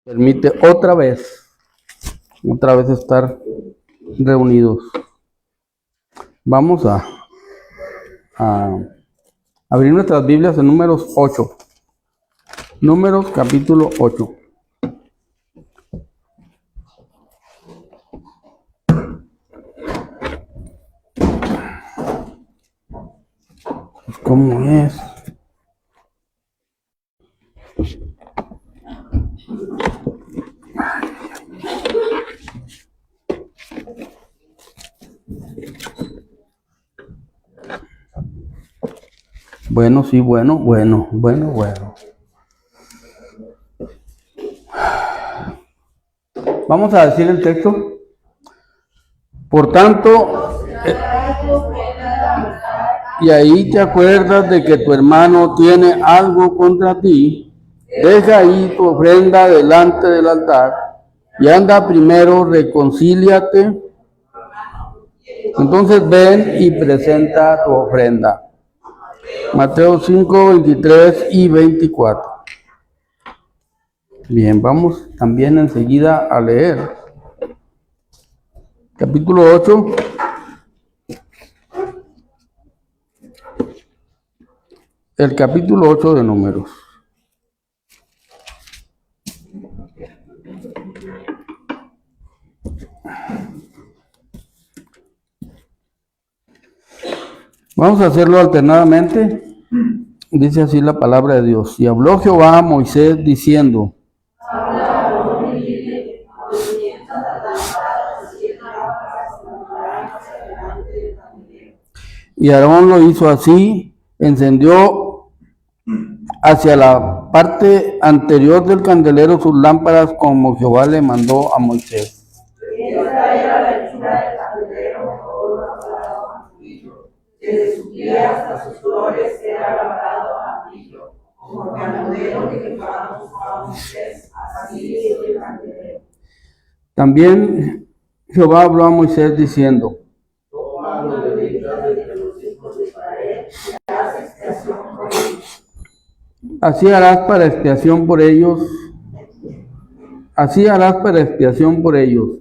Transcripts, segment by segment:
Permite otra vez estar reunidos. Vamos a abrir nuestras Biblias en Números 8. Números capítulo 8. ¿Cómo es? Bueno, sí, bueno. Vamos a decir el texto. Por tanto, y ahí te acuerdas de que tu hermano tiene algo contra ti, deja ahí tu ofrenda delante del altar y anda primero, reconcíliate. Entonces ven y presenta tu ofrenda. Mateo 5, 23 y 24. Bien, vamos también enseguida a leer. Capítulo 8. El capítulo 8 de Números. Vamos a hacerlo alternadamente. Dice así la palabra de Dios. Y habló Jehová a Moisés diciendo: y Aarón lo hizo así, encendió hacia la parte anterior del candelero sus lámparas como Jehová le mandó a Moisés. Esta era la hechura del candelero, desde su pie hasta sus flores era labrado a brillo, como el candelero que Jehová mostró a Moisés, así es el candelero. También Jehová habló a Moisés diciendo: así harás para expiación por ellos. Así harás para expiación por ellos.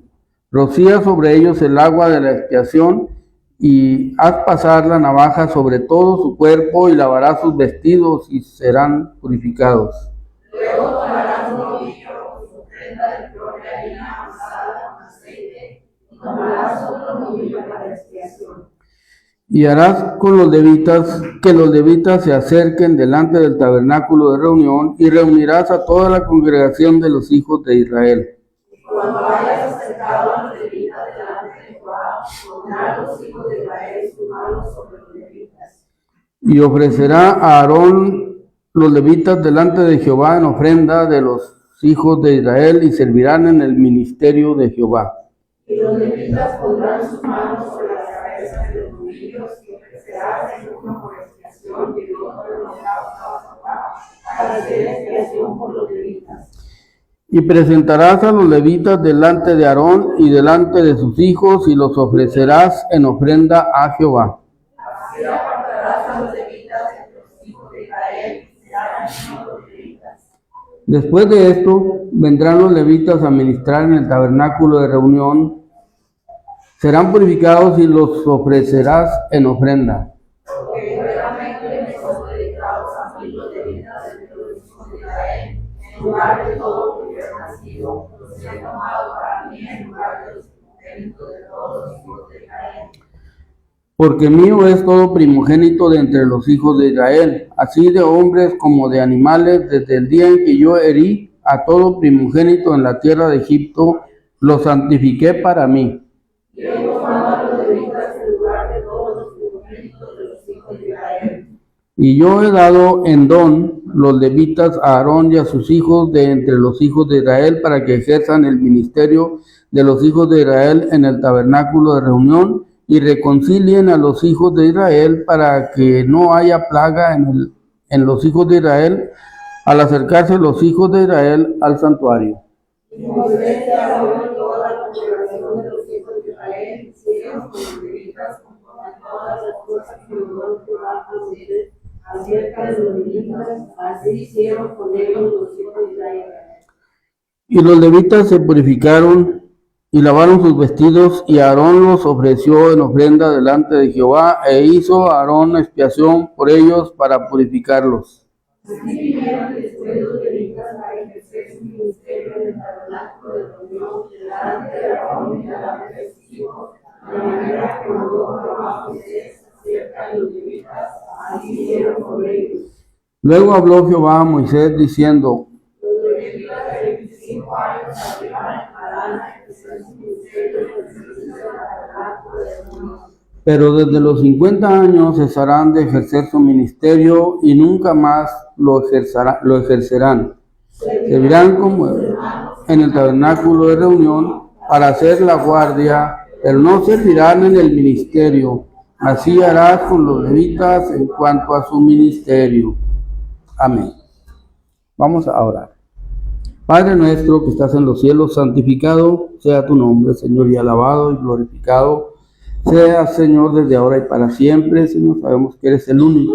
Rocía sobre ellos el agua de la expiación y haz pasar la navaja sobre todo su cuerpo y lavarás sus vestidos y serán purificados. Luego tomarás un novillo con su ofrenda de flor de harina amasada con aceite y tomarás otro novillo para expiación. Y harás con los levitas, que los levitas se acerquen delante del tabernáculo de reunión, y reunirás a toda la congregación de los hijos de Israel. Y cuando hayas acercado a los levitas delante de Jehová, pondrán los hijos de Israel sus manos sobre los levitas. Y ofrecerá a Aarón los levitas delante de Jehová en ofrenda de los hijos de Israel, y servirán en el ministerio de Jehová. Y los levitas pondrán sus manos sobre la cabeza de los novillos y ofrecerán el uno por expiación y el otro por holocausto a Jehová, para hacer expiación por los levitas. Y presentarás a los levitas delante de Aarón y delante de sus hijos, y los ofrecerás en ofrenda a Jehová. Así apartarás a los levitas entre los hijos de Israel y serán los levitas. Después de esto, vendrán los levitas a ministrar en el tabernáculo de reunión. Serán purificados y los ofrecerás en ofrenda. Porque verdaderamente son dedicados a mí los levitas entre los hijos de Israel, en lugar de todo que hubiera nacido, los he tomado para mí en lugar de los primogénitos de todos los hijos de Israel. Porque mío es todo primogénito de entre los hijos de Israel, así de hombres como de animales, desde el día en que yo herí a todo primogénito en la tierra de Egipto, lo santifiqué para mí. Y he tomado a los levitas en lugar de todos los primogénitos de los hijos de Israel. Y yo he dado en don los levitas a Aarón y a sus hijos de entre los hijos de Israel, para que ejerzan el ministerio de los hijos de Israel en el tabernáculo de reunión, y reconcilien a los hijos de Israel, para que no haya plaga en los hijos de Israel al acercarse los hijos de Israel al santuario. Y Moisés y Aarón y toda la congregación de los hijos de Israel hicieron con los levitas conforme a todas las cosas que mandó Jehová a Moisés acerca de los levitas, así hicieron con ellos los hijos de Israel. Y los levitas se purificaron y lavaron sus vestidos, y Aarón los ofreció en ofrenda delante de Jehová, e hizo Aarón expiación por ellos para purificarlos. Así vinieron después los levitas a ejercer su ministerio en el tabernáculo de reunión delante de Aarón y delante de sus hijos, de manera que mandó Jehová a Moisés acerca de los levitas, así hicieron con ellos. Luego habló Jehová a Moisés diciendo: los levitas de 25 años arriba harán a ejercer su ministerio en el servicio del tabernáculo de reunión. Pero desde los 50 años cesarán de ejercer su ministerio y nunca más lo ejercerán. Servirán como en el tabernáculo de reunión para hacer la guardia, pero no servirán en el ministerio. Así harás con los levitas en cuanto a su ministerio. Amén. Vamos a orar. Padre nuestro que estás en los cielos, santificado sea tu nombre, Señor, y alabado y glorificado sea, Señor, desde ahora y para siempre. Señor, sabemos que eres el único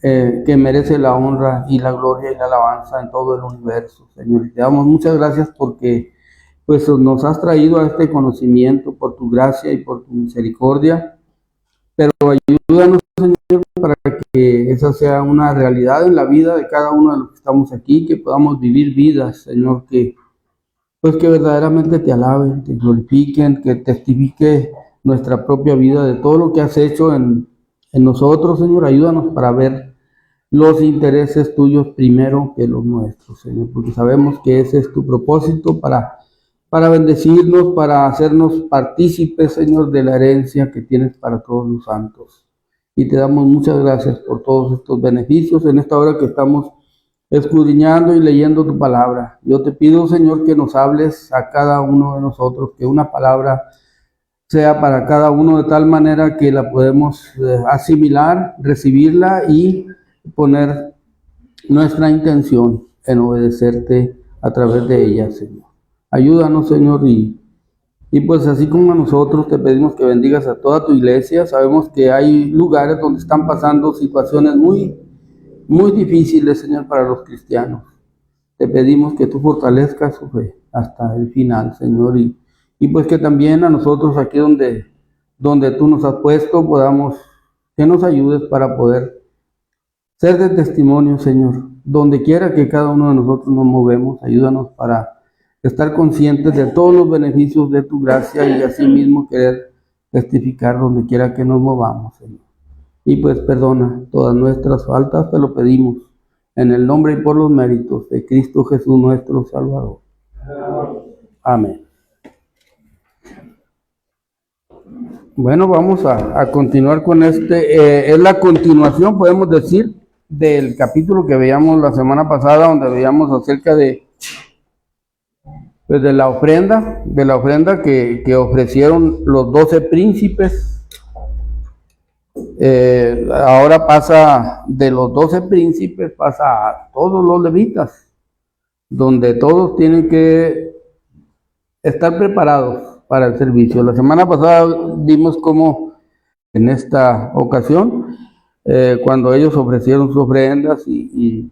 que merece la honra y la gloria y la alabanza en todo el universo, Señor. Y te damos muchas gracias porque pues nos has traído a este conocimiento por tu gracia y por tu misericordia. Pero ayúdanos, Señor, para que esa sea una realidad en la vida de cada uno de los que estamos aquí, que podamos vivir vidas, Señor, que verdaderamente te alaben, te glorifiquen, que testifique nuestra propia vida de todo lo que has hecho en nosotros, Señor. Ayúdanos para ver los intereses tuyos primero que los nuestros, Señor, porque sabemos que ese es tu propósito para bendecirnos, para hacernos partícipes, Señor, de la herencia que tienes para todos los santos. Y te damos muchas gracias por todos estos beneficios en esta hora que estamos escudriñando y leyendo tu palabra. Yo te pido, Señor, que nos hables a cada uno de nosotros, que una palabra sea para cada uno de tal manera que la podemos asimilar, recibirla y poner nuestra intención en obedecerte a través de ella, Señor. Ayúdanos, Señor, y pues así como a nosotros te pedimos que bendigas a toda tu iglesia. Sabemos que hay lugares donde están pasando situaciones muy difíciles, Señor, para los cristianos. Te pedimos que tú fortalezcas su fe hasta el final, Señor, y pues que también a nosotros aquí donde tú nos has puesto que nos ayudes para poder ser de testimonio, Señor, donde quiera que cada uno de nosotros nos movemos. Ayúdanos para estar conscientes de todos los beneficios de tu gracia y asimismo querer testificar donde quiera que nos movamos, Señor. Y pues perdona todas nuestras faltas, te lo pedimos, en el nombre y por los méritos de Cristo Jesús nuestro Salvador. Amén. Bueno, vamos a continuar con es la continuación, podemos decir, del capítulo que veíamos la semana pasada, donde veíamos acerca de la ofrenda que ofrecieron los 12 príncipes. Ahora pasa de los 12 príncipes, pasa a todos los levitas, donde todos tienen que estar preparados para el servicio. La semana pasada vimos cómo en esta ocasión, cuando ellos ofrecieron sus ofrendas y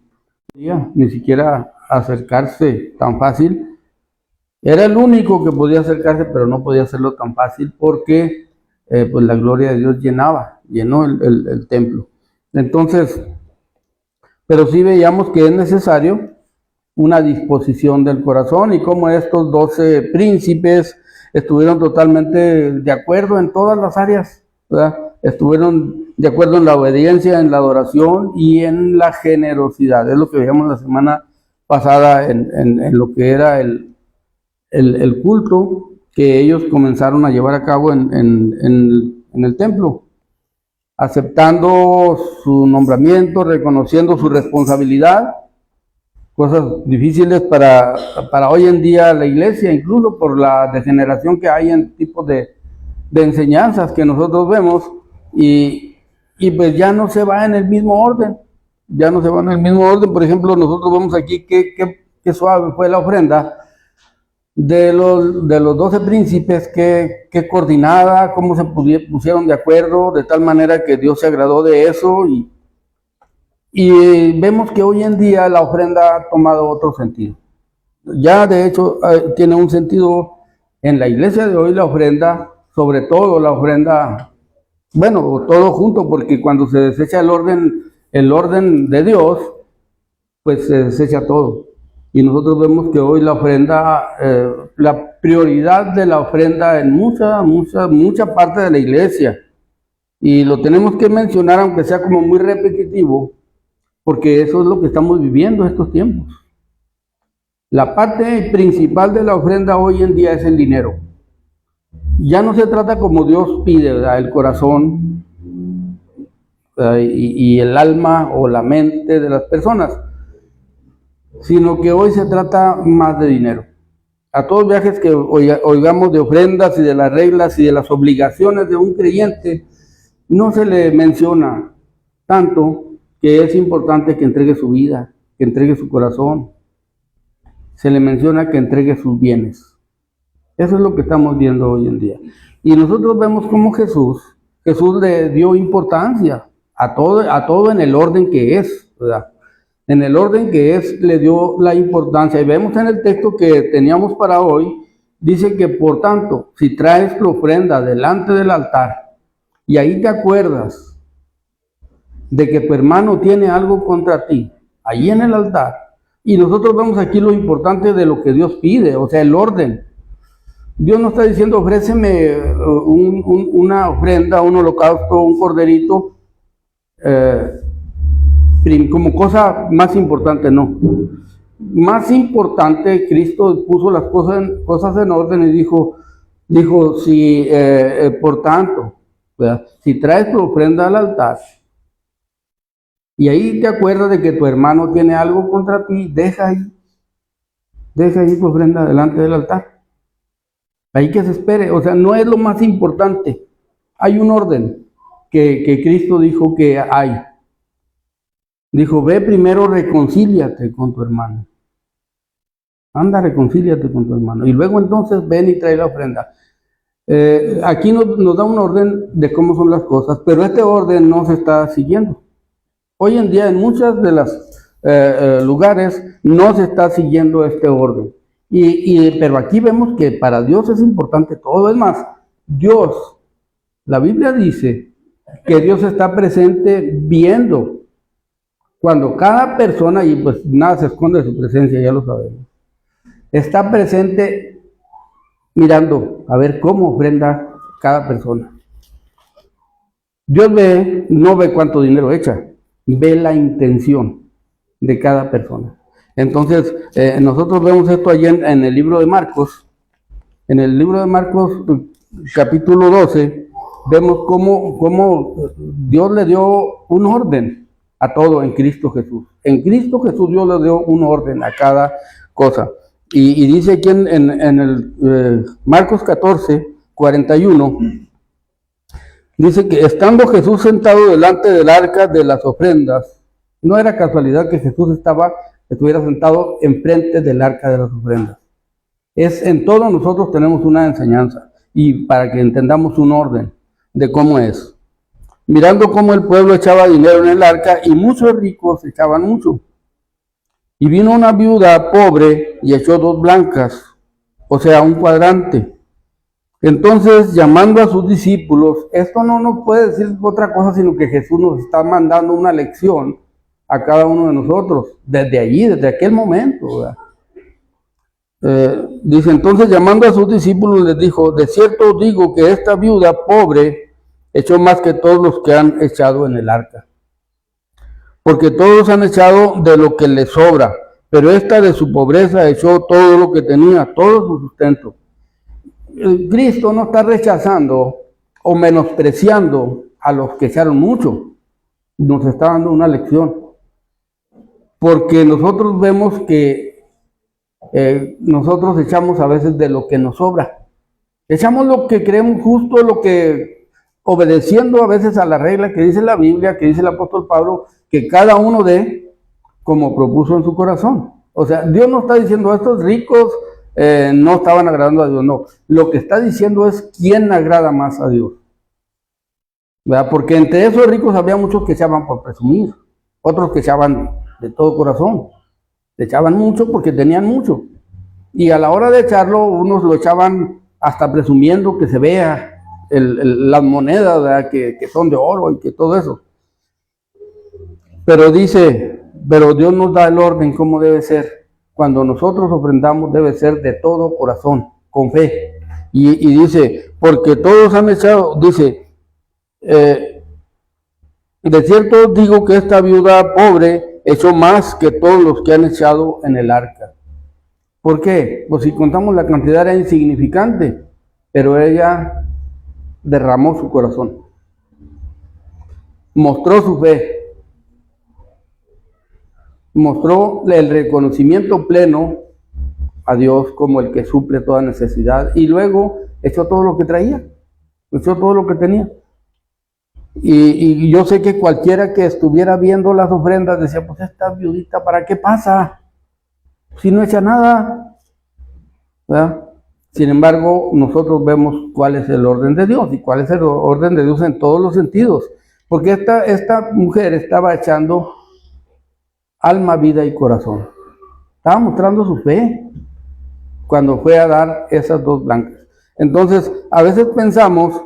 ni siquiera acercarse tan fácil. Era el único que podía acercarse, pero no podía hacerlo tan fácil porque pues la gloria de Dios llenó el templo. Entonces, pero sí veíamos que es necesario una disposición del corazón, y como estos 12 príncipes estuvieron totalmente de acuerdo en todas las áreas, ¿verdad? Estuvieron de acuerdo en la obediencia, en la adoración y en la generosidad. Es lo que veíamos la semana pasada en lo que era el culto que ellos comenzaron a llevar a cabo en el templo, aceptando su nombramiento, reconociendo su responsabilidad, cosas difíciles para hoy en día la iglesia, incluso por la degeneración que hay en tipos de enseñanzas que nosotros vemos, y pues ya no se va en el mismo orden, Por ejemplo, nosotros vemos aquí que suave fue la ofrenda de los 12 príncipes, que coordinada, cómo se pusieron de acuerdo, de tal manera que Dios se agradó de eso, y vemos que hoy en día la ofrenda ha tomado otro sentido. Ya de hecho tiene un sentido en la iglesia de hoy la ofrenda, sobre todo la ofrenda, bueno, todo junto, porque cuando se desecha el orden de Dios, pues se desecha todo. Y nosotros vemos que hoy la ofrenda, la prioridad de la ofrenda en mucha parte de la iglesia, y lo tenemos que mencionar aunque sea como muy repetitivo, porque eso es lo que estamos viviendo estos tiempos. La parte principal de la ofrenda hoy en día es el dinero. Ya no se trata como Dios pide, ¿verdad? El corazón y el alma o la mente de las personas, sino que hoy se trata más de dinero. A todos viajes que oigamos de ofrendas y de las reglas y de las obligaciones de un creyente, no se le menciona tanto que es importante que entregue su vida, que entregue su corazón. Se le menciona que entregue sus bienes. Eso es lo que estamos viendo hoy en día. Y nosotros vemos cómo Jesús le dio importancia a todo en el orden que es, ¿verdad? En el orden que es, le dio la importancia. Y vemos en el texto que teníamos para hoy, dice que por tanto, si traes tu ofrenda delante del altar, y ahí te acuerdas de que tu hermano tiene algo contra ti, ahí en el altar, y nosotros vemos aquí lo importante de lo que Dios pide, o sea, el orden. Dios no está diciendo, ofréceme una ofrenda, un holocausto, un corderito, como cosa más importante, no. Más importante, Cristo puso las cosas en orden y dijo si, por tanto, ¿verdad? Si traes tu ofrenda al altar, y ahí te acuerdas de que tu hermano tiene algo contra ti, deja ahí tu ofrenda delante del altar. Ahí que se espere, o sea, no es lo más importante. Hay un orden que Cristo dijo que hay. Dijo, ve primero, reconcíliate con tu hermano. Anda, reconcíliate con tu hermano. Y luego entonces ven y trae la ofrenda. Aquí nos da un orden de cómo son las cosas, pero este orden no se está siguiendo. Hoy en día en muchos de los lugares no se está siguiendo este orden. Pero aquí vemos que para Dios es importante todo. Es más, la Biblia dice que Dios está presente viendo cuando cada persona, y pues nada se esconde de su presencia, ya lo sabemos, está presente mirando a ver cómo ofrenda cada persona. Dios no ve cuánto dinero echa, ve la intención de cada persona. Entonces, nosotros vemos esto allí en el libro de Marcos. En el libro de Marcos, capítulo 12, vemos cómo Dios le dio un orden a todo en Cristo Jesús. En Cristo Jesús Dios le dio un orden a cada cosa. Y dice aquí en el Marcos 14, 41, dice que estando Jesús sentado delante del arca de las ofrendas, no era casualidad que Jesús estuviera sentado enfrente del arca de las ofrendas. En todos nosotros tenemos una enseñanza y para que entendamos un orden de cómo es. Mirando cómo el pueblo echaba dinero en el arca y muchos ricos echaban mucho. Y vino una viuda pobre y echó 2 blancas, o sea, un cuadrante. Entonces, llamando a sus discípulos, esto no nos puede decir otra cosa, sino que Jesús nos está mandando una lección a cada uno de nosotros, desde allí, desde aquel momento, ¿verdad? Dice, entonces llamando a sus discípulos les dijo, de cierto os digo que esta viuda pobre echó más que todos los que han echado en el arca. Porque todos han echado de lo que les sobra, pero esta de su pobreza echó todo lo que tenía, todo su sustento. Cristo no está rechazando o menospreciando a los que echaron mucho. Nos está dando una lección. Porque nosotros vemos que nosotros echamos a veces de lo que nos sobra. Echamos lo que creemos justo, obedeciendo a veces a la regla que dice la Biblia, que dice el apóstol Pablo, que cada uno dé como propuso en su corazón. O sea, Dios no está diciendo estos ricos no estaban agradando a Dios, no. Lo que está diciendo es quién agrada más a Dios. ¿Verdad? Porque entre esos ricos había muchos que echaban por presumir, otros que echaban de todo corazón. Le echaban mucho porque tenían mucho. Y a la hora de echarlo, unos lo echaban hasta presumiendo que se vea las monedas, ¿verdad? Que son de oro y que todo eso. Pero dice, pero Dios nos da el orden como debe ser. Cuando nosotros ofrendamos debe ser de todo corazón, con fe. Y dice, porque todos han echado, dice, de cierto digo que esta viuda pobre echó más que todos los que han echado en el arca. ¿Por qué? Pues si contamos la cantidad era insignificante, pero ella derramó su corazón, mostró su fe, mostró el reconocimiento pleno a Dios como el que suple toda necesidad, y luego echó todo lo que traía, echó todo lo que tenía. Y yo sé que cualquiera que estuviera viendo las ofrendas decía, pues esta viudita, ¿para qué pasa? Si no echa nada, ¿verdad? Sin embargo, nosotros vemos cuál es el orden de Dios, y cuál es el orden de Dios en todos los sentidos, porque esta mujer estaba echando alma, vida y corazón. Estaba mostrando su fe cuando fue a dar esas dos blancas. Entonces, a veces pensamos...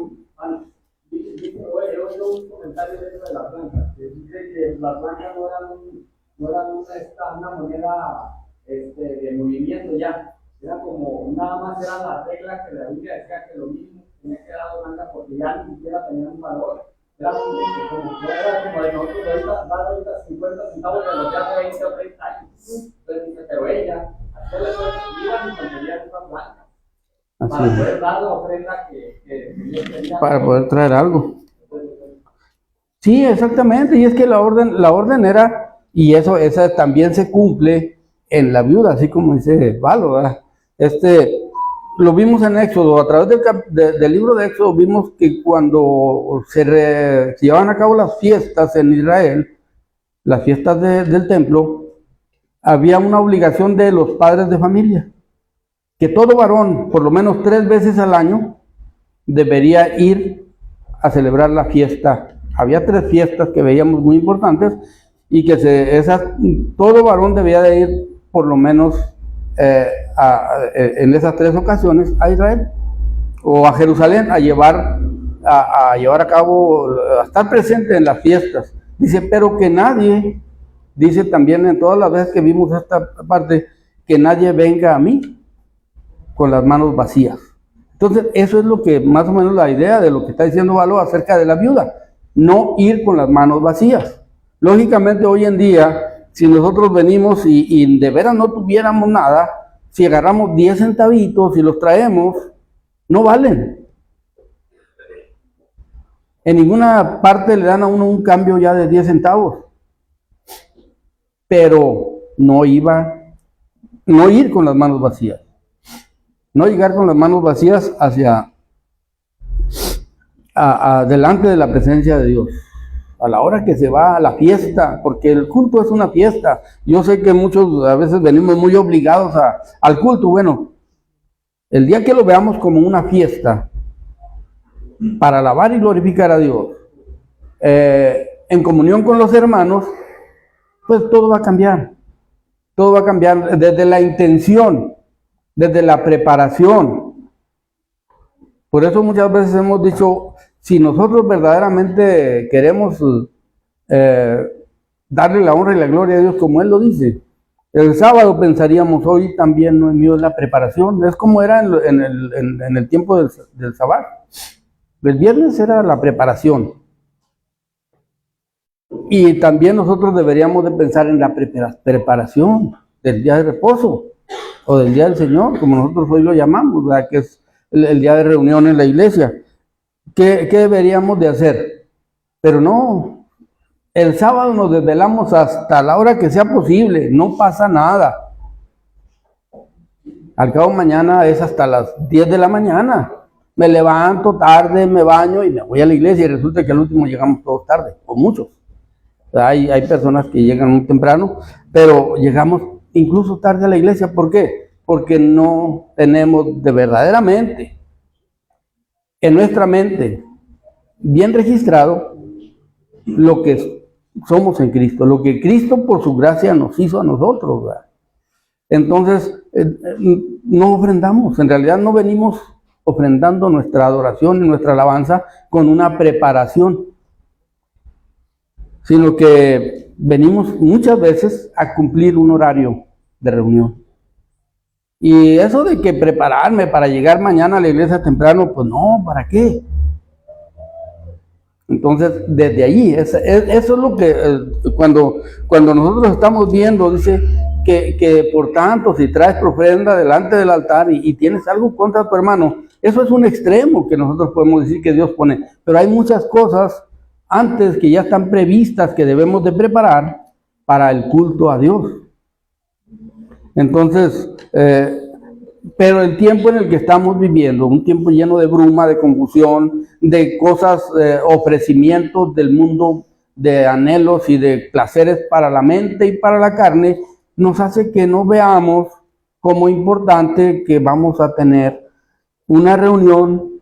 Las blancas no eran una moneda de movimiento ya, era como, nada más era la regla que la Biblia decía que lo mismo tenía que dar blanca porque ya ni siquiera tenían un valor. Era como de nosotros ahorita 50 centavos de los de hace 20 o 30 años. Entonces dice, pero ella, aquellas iban y conseguían unas blancas para poder dar la ofrenda que Dios tenía. Para poder traer algo. Sí, exactamente, y es que la orden era, y esa también se cumple en la viuda, así como dice Valo, ¿verdad? Lo vimos en Éxodo, a través del libro de Éxodo vimos que cuando se llevaban a cabo las fiestas en Israel, las fiestas del templo, había una obligación de los padres de familia, que todo varón, por lo menos 3 veces al año, debería ir a celebrar la fiesta. Había 3 fiestas que veíamos muy importantes y que todo varón debía de ir por lo menos en esas 3 ocasiones a Israel o a Jerusalén a llevar a cabo, a estar presente en las fiestas. Dice, pero que nadie, dice también en todas las veces que vimos esta parte, que nadie venga a mí con las manos vacías. Entonces, eso es lo que, más o menos la idea de lo que está diciendo Valo acerca de la viuda. No ir con las manos vacías. Lógicamente, hoy en día, si nosotros venimos y de veras no tuviéramos nada, si agarramos 10 centavitos y los traemos, no valen. En ninguna parte le dan a uno un cambio ya de 10 centavos. Pero no ir con las manos vacías. No llegar con las manos vacías delante de la presencia de Dios, a la hora que se va a la fiesta, porque el culto es una fiesta. Yo sé que muchos a veces venimos muy obligados al culto. Bueno, el día que lo veamos como una fiesta, para alabar y glorificar a Dios, en comunión con los hermanos, pues todo va a cambiar. Todo va a cambiar desde la intención, desde la preparación. Por eso muchas veces hemos dicho, si nosotros verdaderamente queremos darle la honra y la gloria a Dios como Él lo dice, el sábado pensaríamos, hoy también no es mío la preparación. Es como era en el tiempo del sábado. El viernes era la preparación. Y también nosotros deberíamos de pensar en la preparación del día de reposo o del día del Señor, como nosotros hoy lo llamamos, ¿verdad? Que es el día de reunión en la iglesia. ¿Qué deberíamos de hacer? Pero no, el sábado nos desvelamos hasta la hora que sea posible, no pasa nada. Al cabo mañana es hasta las 10 de la mañana. Me levanto tarde, me baño y me voy a la iglesia y resulta que al último llegamos todos tarde, o muchos. Hay personas que llegan muy temprano, pero llegamos incluso tarde a la iglesia. ¿Por qué? Porque no tenemos de verdaderamente en nuestra mente bien registrado lo que somos en Cristo, lo que Cristo por su gracia nos hizo a nosotros, ¿verdad? Entonces, no ofrendamos. En realidad no venimos ofrendando nuestra adoración y nuestra alabanza con una preparación, sino que venimos muchas veces a cumplir un horario de reunión. Y eso de que prepararme para llegar mañana a la iglesia temprano, pues no, ¿para qué? Entonces, desde allí, eso es lo que cuando nosotros estamos viendo, dice que por tanto, si traes tu ofrenda delante del altar y tienes algo contra tu hermano, eso es un extremo que nosotros podemos decir que Dios pone. Pero hay muchas cosas antes que ya están previstas que debemos de preparar para el culto a Dios. Entonces, pero el tiempo en el que estamos viviendo, un tiempo lleno de bruma, de confusión, de cosas, ofrecimientos del mundo, de anhelos y de placeres para la mente y para la carne, nos hace que no veamos como importante que vamos a tener una reunión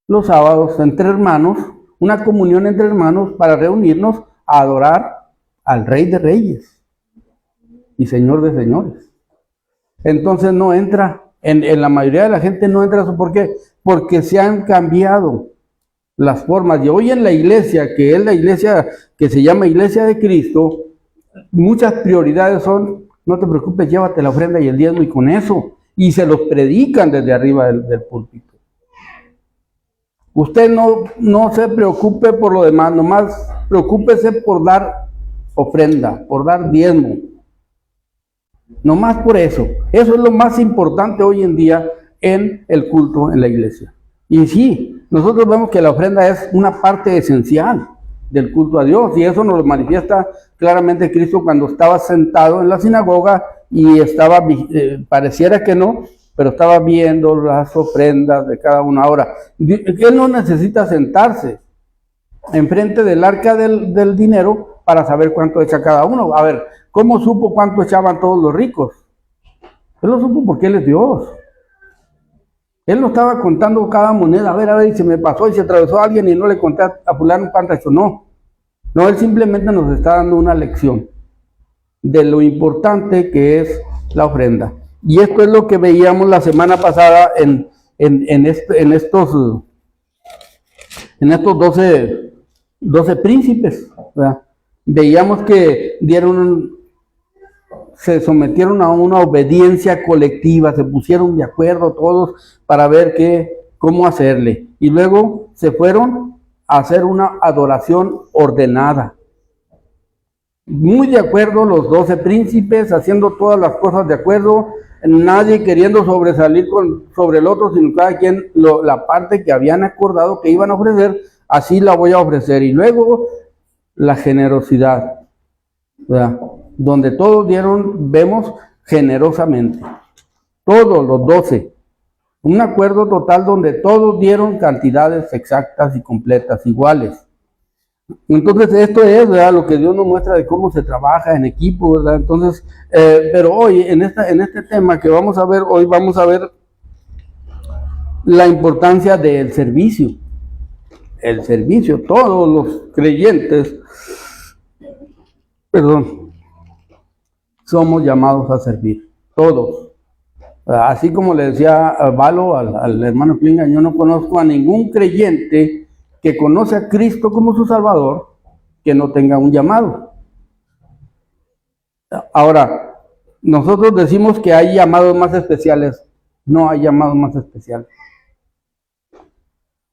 los sábados entre hermanos, una comunión entre hermanos para reunirnos a adorar al Rey de Reyes y Señor de Señores. Entonces no entra, en la mayoría de la gente no entra eso. ¿Por qué? Porque se han cambiado las formas. Y hoy en la iglesia, que es la iglesia que se llama Iglesia de Cristo, muchas prioridades son, no te preocupes, llévate la ofrenda y el diezmo y con eso. Y se los predican desde arriba del púlpito. Usted no se preocupe por lo demás, nomás preocúpese por dar ofrenda, por dar diezmo. No más por eso. Eso es lo más importante hoy en día en el culto en la iglesia. Y sí, nosotros vemos que la ofrenda es una parte esencial del culto a Dios, y eso nos lo manifiesta claramente Cristo cuando estaba sentado en la sinagoga y estaba, pareciera que no, pero estaba viendo las ofrendas de cada una. Ahora, él no necesita sentarse enfrente del arca del dinero para saber cuánto echa cada uno. A ver, ¿cómo supo cuánto echaban todos los ricos? Él lo supo porque Él es Dios. Él no estaba contando cada moneda, a ver, y se me pasó y se atravesó a alguien y no le conté a fulano cuánto echó. No, Él simplemente nos está dando una lección de lo importante que es la ofrenda. Y esto es lo que veíamos la semana pasada en estos 12 príncipes, ¿verdad? Veíamos que se sometieron a una obediencia colectiva, se pusieron de acuerdo todos para ver cómo hacerle. Y luego se fueron a hacer una adoración ordenada. Muy de acuerdo los 12 príncipes, haciendo todas las cosas de acuerdo, nadie queriendo sobresalir sobre el otro, sino cada quien la parte que habían acordado que iban a ofrecer, así la voy a ofrecer. Y luego la generosidad, ¿verdad? Donde todos dieron, vemos generosamente, todos los 12, un acuerdo total donde todos dieron cantidades exactas y completas, iguales. Entonces esto es, ¿verdad?, lo que Dios nos muestra de cómo se trabaja en equipo, ¿verdad? Entonces, pero hoy en este tema que vamos a ver, hoy vamos a ver la importancia del servicio. El servicio, todos los creyentes, somos llamados a servir, todos. Así como le decía Valo al hermano Klinga, yo no conozco a ningún creyente que conoce a Cristo como su Salvador que no tenga un llamado. Ahora, nosotros decimos que hay llamados más especiales. No hay llamados más especiales.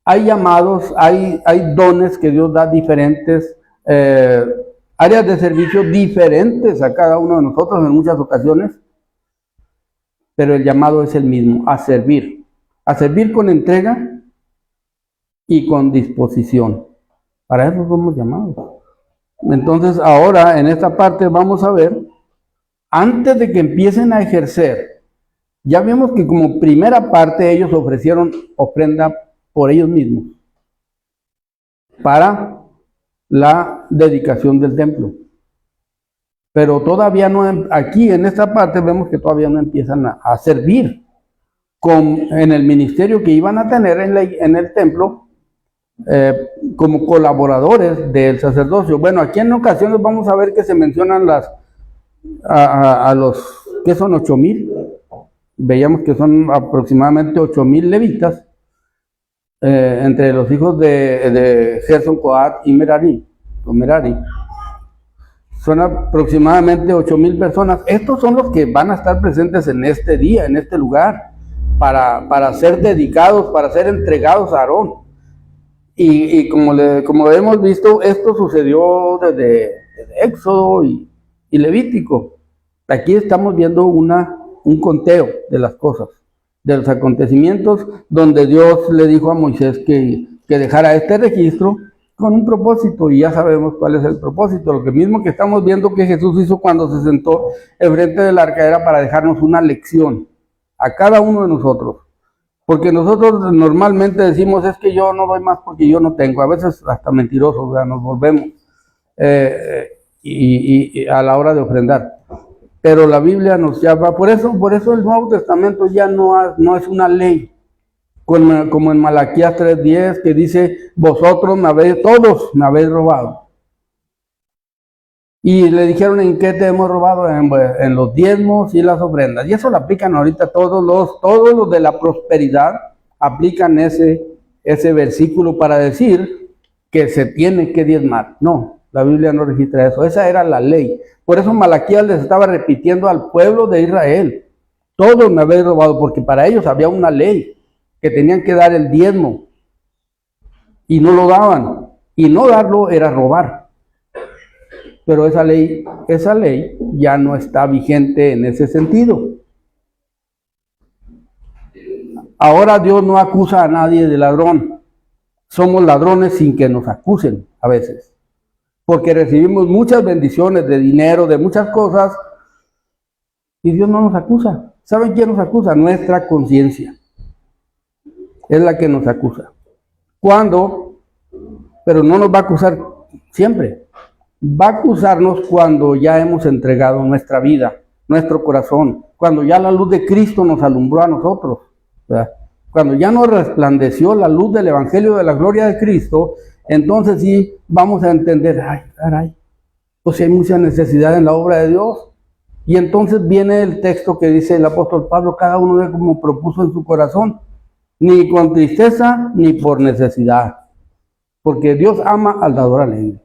Hay llamados, hay dones que Dios da diferentes, áreas de servicio diferentes a cada uno de nosotros en muchas ocasiones, pero el llamado es el mismo, a servir con entrega y con disposición. Para eso somos llamados. Entonces ahora en esta parte vamos a ver, antes de que empiecen a ejercer, ya vimos que como primera parte ellos ofrecieron ofrenda por ellos mismos para la dedicación del templo. Pero todavía no, aquí en esta parte vemos que todavía no empiezan a servir en el ministerio que iban a tener en el templo, como colaboradores del sacerdocio. Bueno, aquí en ocasiones vamos a ver que se mencionan a los, ¿qué son? 8,000. veíamos que son aproximadamente 8,000 levitas, entre los hijos de Gerson, Coat y Merari. Son aproximadamente 8,000 personas. Estos son los que van a estar presentes en este día, en este lugar, para ser dedicados, para ser entregados a Aarón. Y como hemos visto, esto sucedió desde Éxodo y Levítico. Aquí estamos viendo un conteo de las cosas, de los acontecimientos, donde Dios le dijo a Moisés que dejara este registro con un propósito, y ya sabemos cuál es el propósito. Lo que mismo que estamos viendo que Jesús hizo cuando se sentó enfrente del arca era para dejarnos una lección a cada uno de nosotros. Porque nosotros normalmente decimos, es que yo no doy más porque yo no tengo. A veces hasta mentirosos, ¿verdad? Nos volvemos y a la hora de ofrendar. Pero la Biblia nos llama, por eso el Nuevo Testamento ya no es una ley, como en Malaquías 3:10, que dice, todos me habéis robado. Y le dijeron, ¿en qué te hemos robado? En los diezmos y las ofrendas. Y eso lo aplican ahorita todos los de la prosperidad, aplican ese versículo para decir que se tiene que diezmar. No, la Biblia no registra eso. Esa era la ley. Por eso Malaquías les estaba repitiendo al pueblo de Israel, todos me habéis robado, porque para ellos había una ley, que tenían que dar el diezmo, y no lo daban, y no darlo era robar. Pero esa ley ya no está vigente en ese sentido. Ahora Dios no acusa a nadie de ladrón. Somos ladrones sin que nos acusen a veces, porque recibimos muchas bendiciones de dinero, de muchas cosas, y Dios no nos acusa. ¿Saben quién nos acusa? Nuestra conciencia es la que nos acusa. ¿Cuándo? Pero no nos va a acusar siempre. Va a acusarnos cuando ya hemos entregado nuestra vida, nuestro corazón, cuando ya la luz de Cristo nos alumbró a nosotros, ¿verdad? Cuando ya nos resplandeció la luz del Evangelio de la gloria de Cristo, entonces sí vamos a entender, ay, caray, pues hay mucha necesidad en la obra de Dios. Y entonces viene el texto que dice el apóstol Pablo, cada uno ve como propuso en su corazón, ni con tristeza ni por necesidad, porque Dios ama al dador alegre.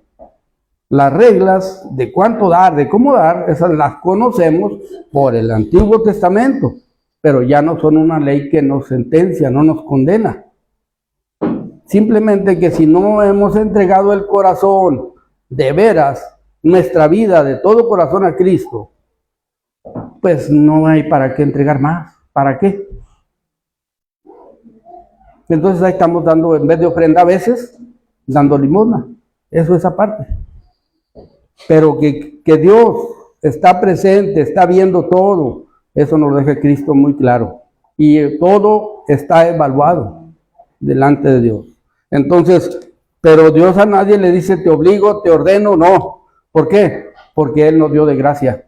Las reglas de cuánto dar, de cómo dar, esas las conocemos por el Antiguo Testamento, pero ya no son una ley que nos sentencia, no nos condena. Simplemente que si no hemos entregado el corazón de veras, nuestra vida de todo corazón a Cristo, pues no hay para qué entregar más. ¿Para qué? Entonces ahí estamos dando, en vez de ofrenda a veces, dando limosna. Eso es aparte. Pero que Dios está presente, está viendo todo, eso nos lo deja Cristo muy claro. Y todo está evaluado delante de Dios. Entonces, pero Dios a nadie le dice, te obligo, te ordeno, no. ¿Por qué? Porque Él nos dio de gracia.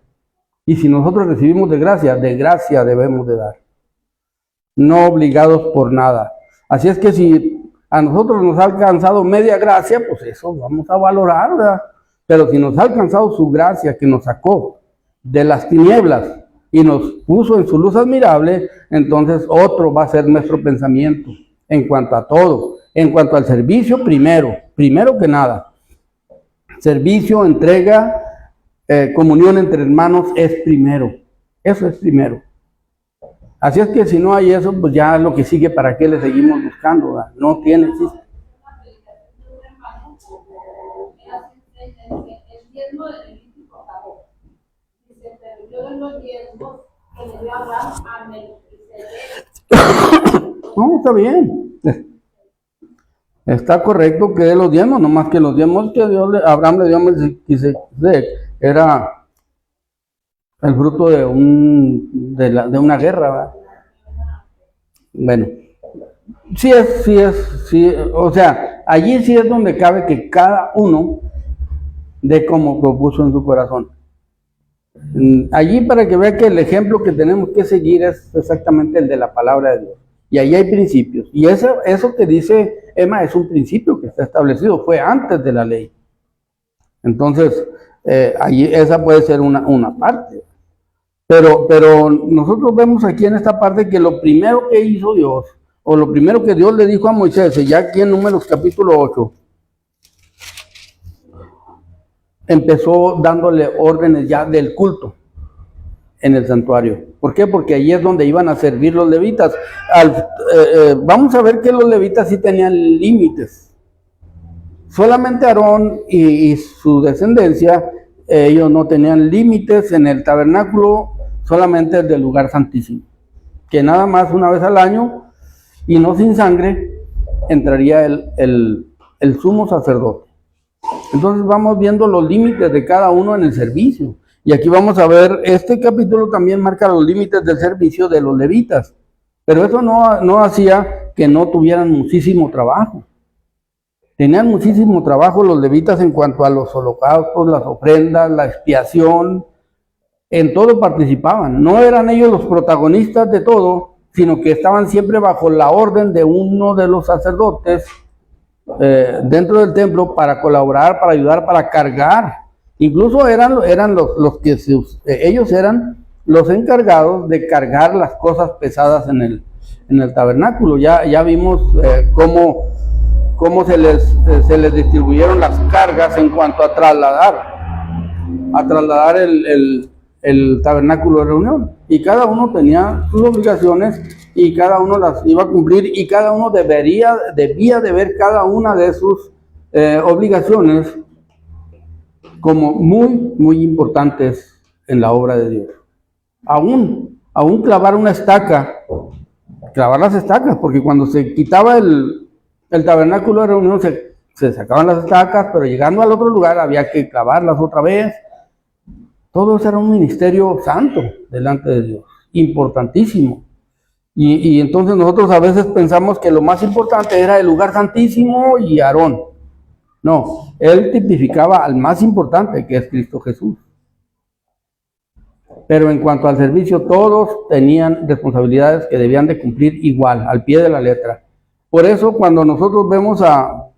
Y si nosotros recibimos de gracia debemos de dar. No obligados por nada. Así es que si a nosotros nos ha alcanzado media gracia, pues eso vamos a valorar, ¿verdad? Pero si nos ha alcanzado su gracia, que nos sacó de las tinieblas y nos puso en su luz admirable, entonces otro va a ser nuestro pensamiento en cuanto a todo. En cuanto al servicio, primero que nada. Servicio, entrega, comunión entre hermanos es primero. Eso es primero. Así es que si no hay eso, pues ya lo que sigue, ¿para qué le seguimos buscando? ¿Verdad? No tiene chiste. El diezmo de Levítico acabó. Dice, pero yo de los diezmos que le dio Abraham a Melquisedec. No, está bien. Está correcto que de los diezmos, nomás que los diezmos que Abraham le dio a Melquisedec era el fruto de una guerra, ¿verdad? Bueno, sí, o sea, allí sí es donde cabe que cada uno de como propuso en su corazón. Allí para que vea que el ejemplo que tenemos que seguir es exactamente el de la palabra de Dios. Y ahí hay principios. Y eso que dice Emma es un principio que está establecido, fue antes de la ley. Entonces, allí esa puede ser una parte. Pero nosotros vemos aquí en esta parte que lo primero que hizo Dios, o lo primero que Dios le dijo a Moisés, ya aquí en Números capítulo 8, empezó dándole órdenes ya del culto en el santuario. ¿Por qué? Porque allí es donde iban a servir los levitas. Vamos a ver que los levitas sí tenían límites. Solamente Aarón y su descendencia, ellos no tenían límites en el tabernáculo, solamente el del lugar santísimo, que nada más una vez al año, y no sin sangre, entraría el sumo sacerdote. Entonces vamos viendo los límites de cada uno en el servicio. Y aquí vamos a ver, este capítulo también marca los límites del servicio de los levitas. Pero eso no hacía que no tuvieran muchísimo trabajo. Tenían muchísimo trabajo los levitas en cuanto a los holocaustos, las ofrendas, la expiación. En todo participaban. No eran ellos los protagonistas de todo, sino que estaban siempre bajo la orden de uno de los sacerdotes dentro del templo para colaborar, para ayudar, para cargar. Incluso eran los que ellos eran los encargados de cargar las cosas pesadas en el tabernáculo. Ya vimos cómo se les distribuyeron las cargas en cuanto a trasladar el tabernáculo de reunión. Y cada uno tenía sus obligaciones y cada uno las iba a cumplir, y cada uno debía de ver cada una de sus obligaciones como muy, muy importantes en la obra de Dios. Aún clavar una estaca, clavar las estacas, porque cuando se quitaba el tabernáculo de reunión se sacaban las estacas, pero llegando al otro lugar había que clavarlas otra vez. Todo eso era un ministerio santo delante de Dios, importantísimo. Y entonces nosotros a veces pensamos que lo más importante era el lugar santísimo y Aarón. No, él tipificaba al más importante, que es Cristo Jesús. Pero en cuanto al servicio, todos tenían responsabilidades que debían de cumplir igual, al pie de la letra. Por eso cuando nosotros vemos a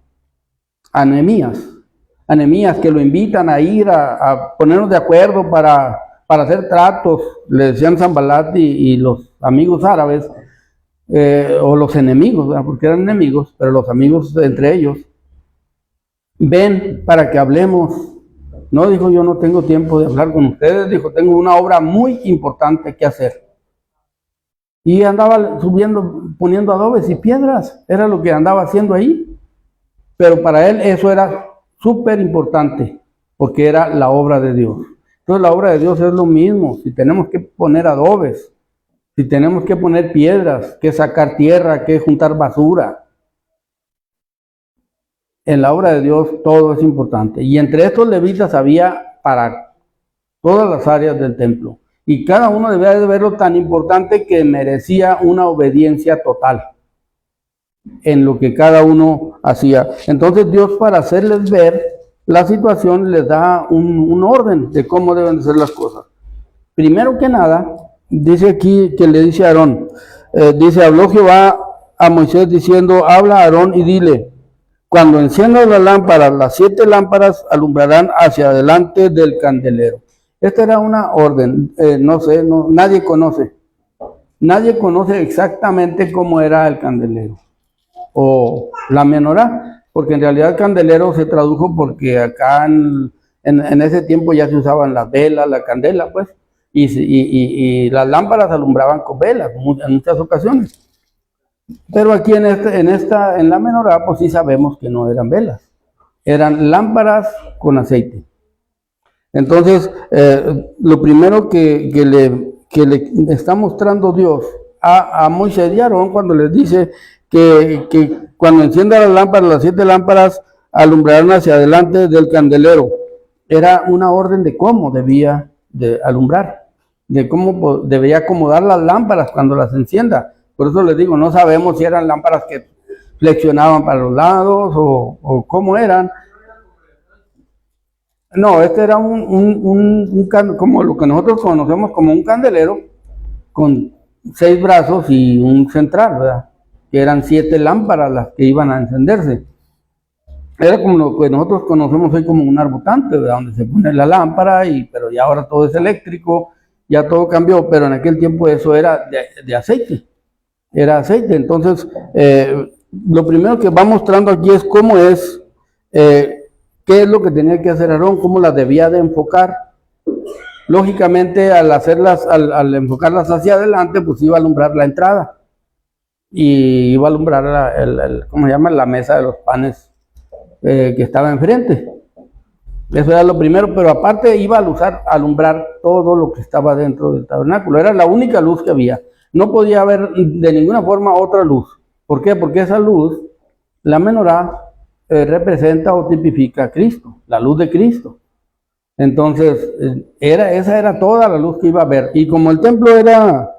Nehemías, que lo invitan a ir a ponernos de acuerdo para hacer tratos, le decían Sanbalat y los amigos árabes, o los enemigos, ¿verdad? Porque eran enemigos, pero los amigos entre ellos, ven para que hablemos. No, dijo, yo no tengo tiempo de hablar con ustedes, dijo, tengo una obra muy importante que hacer. Y andaba poniendo adobes y piedras, era lo que andaba haciendo ahí. Pero para él eso era súper importante, porque era la obra de Dios. Entonces la obra de Dios es lo mismo. Si tenemos que poner adobes, si tenemos que poner piedras, que sacar tierra, que juntar basura, en la obra de Dios todo es importante. Y entre estos levitas había para todas las áreas del templo. Y cada uno debía de verlo tan importante que merecía una obediencia total en lo que cada uno hacía. Entonces Dios, para hacerles ver la situación, les da un orden de cómo deben de ser las cosas. Primero que nada, dice aquí que le dice a Aarón, habló Jehová a Moisés diciendo, habla a Aarón y dile, cuando enciendas las lámparas, las 7 lámparas alumbrarán hacia adelante del candelero. Esta era una orden, nadie conoce exactamente cómo era el candelero o la menorá, porque en realidad el candelero se tradujo porque acá en ese tiempo ya se usaban las velas, la candela, pues, y las lámparas alumbraban con velas en muchas ocasiones. Pero aquí en la menorá, pues sí sabemos que no eran velas, eran lámparas con aceite. Entonces, lo primero que le está mostrando Dios a Moisés y a Aarón cuando les dice que cuando encienda las lámparas, las 7 lámparas alumbrarán hacia adelante del candelero, era una orden de cómo debía de alumbrar, de cómo debería acomodar las lámparas cuando las encienda. Por eso les digo, no sabemos si eran lámparas que flexionaban para los lados o cómo eran. No, este era como lo que nosotros conocemos como un candelero con 6 brazos y un central, ¿verdad? Que eran 7 lámparas las que iban a encenderse. Era como lo que nosotros conocemos hoy como un arbutante, ¿verdad? Donde se pone la lámpara, pero ya ahora todo es eléctrico ya todo cambió, pero en aquel tiempo eso era de aceite, era aceite. Entonces, lo primero que va mostrando aquí es cómo es, qué es lo que tenía que hacer Aarón, cómo las debía de enfocar. Lógicamente, al enfocarlas hacia adelante, pues iba a alumbrar la entrada y iba a alumbrar ¿cómo se llama? La mesa de los panes que estaba enfrente. Eso era lo primero, pero aparte iba a alumbrar todo lo que estaba dentro del tabernáculo. Era la única luz que había. No podía haber de ninguna forma otra luz. ¿Por qué? Porque esa luz, la menorá, representa o tipifica a Cristo, la luz de Cristo. Entonces, esa era toda la luz que iba a haber. Y como el templo era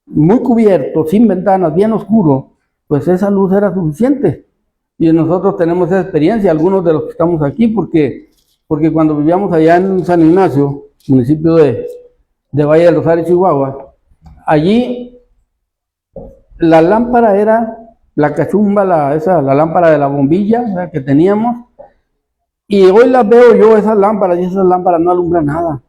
muy cubierto, sin ventanas, bien oscuro, pues esa luz era suficiente. Y nosotros tenemos esa experiencia, algunos de los que estamos aquí, porque cuando vivíamos allá en San Ignacio, municipio de Valle del Rosario, Chihuahua, allí la lámpara era la cachumba, la lámpara de la bombilla que teníamos, y hoy las veo yo, esas lámparas, y esas lámparas no alumbran nada.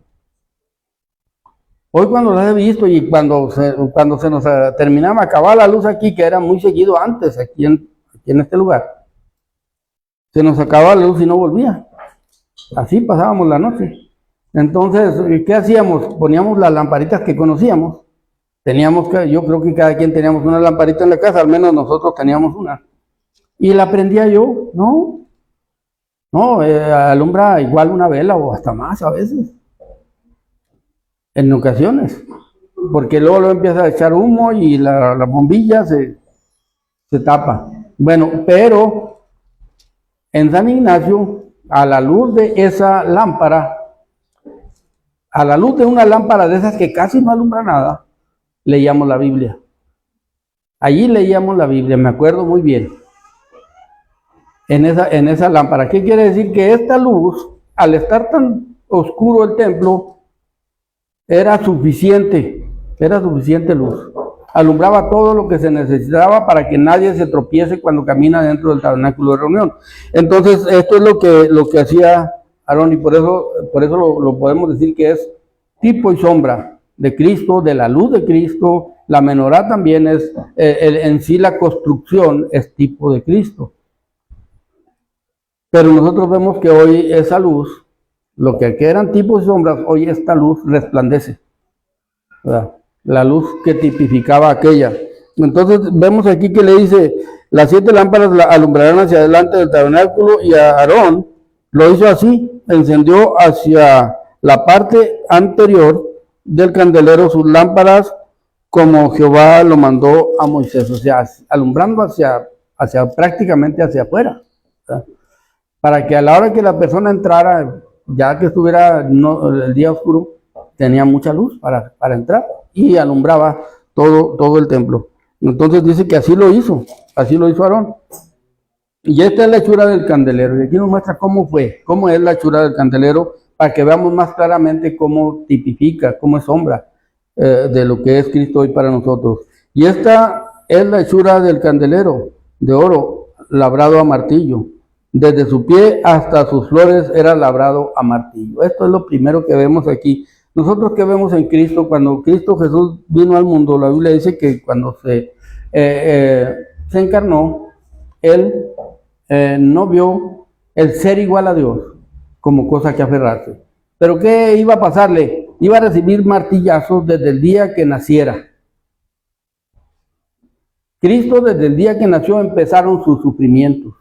Hoy cuando las he visto y cuando se nos terminaba acabar la luz aquí, que era muy seguido antes, aquí en este lugar, se nos acababa la luz y no volvía. Así pasábamos la noche. Entonces, ¿qué hacíamos? Poníamos las lamparitas que conocíamos. Yo creo que cada quien teníamos una lamparita en la casa, al menos nosotros teníamos una. Y la prendía yo, no, alumbra igual una vela o hasta más a veces. En ocasiones. Porque luego empieza a echar humo y la bombilla se tapa. Bueno, pero en San Ignacio, a la luz de esa lámpara, a la luz de una lámpara de esas que casi no alumbra nada, leíamos la Biblia. Allí leíamos la Biblia, me acuerdo muy bien. En esa lámpara. ¿Qué quiere decir? Que esta luz, al estar tan oscuro el templo, era suficiente luz. Alumbraba todo lo que se necesitaba para que nadie se tropiece cuando camina dentro del tabernáculo de reunión. Entonces, esto es lo que hacía Aarón, y por eso lo podemos decir que es tipo y sombra de Cristo, de la luz de Cristo. La menorá también es, en sí la construcción es tipo de Cristo. Pero nosotros vemos que hoy esa luz, lo que eran tipos y sombras, hoy esta luz resplandece, ¿verdad? La luz que tipificaba aquella. Entonces vemos aquí que le dice, las 7 lámparas alumbrarán hacia adelante del tabernáculo, y a Aarón lo hizo así, encendió hacia la parte anterior del candelero sus lámparas, como Jehová lo mandó a Moisés, o sea, alumbrando hacia prácticamente hacia afuera, ¿verdad? Para que a la hora que la persona entrara, ya que estuviera el día oscuro, tenía mucha luz para entrar y alumbraba todo el templo. Entonces dice que así lo hizo Aarón. Y esta es la hechura del candelero, y aquí nos muestra cómo es la hechura del candelero, para que veamos más claramente cómo tipifica, cómo es sombra de lo que es Cristo hoy para nosotros. Y esta es la hechura del candelero de oro, labrado a martillo. Desde su pie hasta sus flores era labrado a martillo. Esto es lo primero que vemos aquí. Nosotros que vemos en Cristo, cuando Cristo Jesús vino al mundo, la Biblia dice que cuando se encarnó, Él no vio el ser igual a Dios como cosa que aferrarse. Pero ¿qué iba a pasarle? Iba a recibir martillazos desde el día que naciera. Cristo, desde el día que nació, empezaron sus sufrimientos.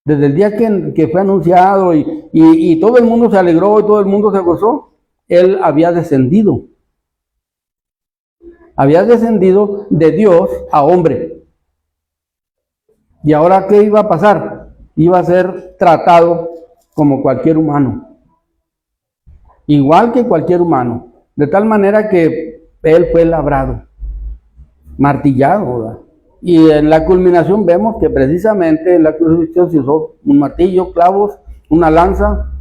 Desde el día que fue anunciado y todo el mundo se alegró y todo el mundo se gozó, Él había descendido. Había descendido de Dios a hombre. ¿Y ahora qué iba a pasar? Iba a ser tratado como cualquier humano. Igual que cualquier humano. De tal manera que Él fue labrado, martillado, ¿verdad? Y en la culminación vemos que precisamente en la crucifixión se usó un martillo, clavos, una lanza,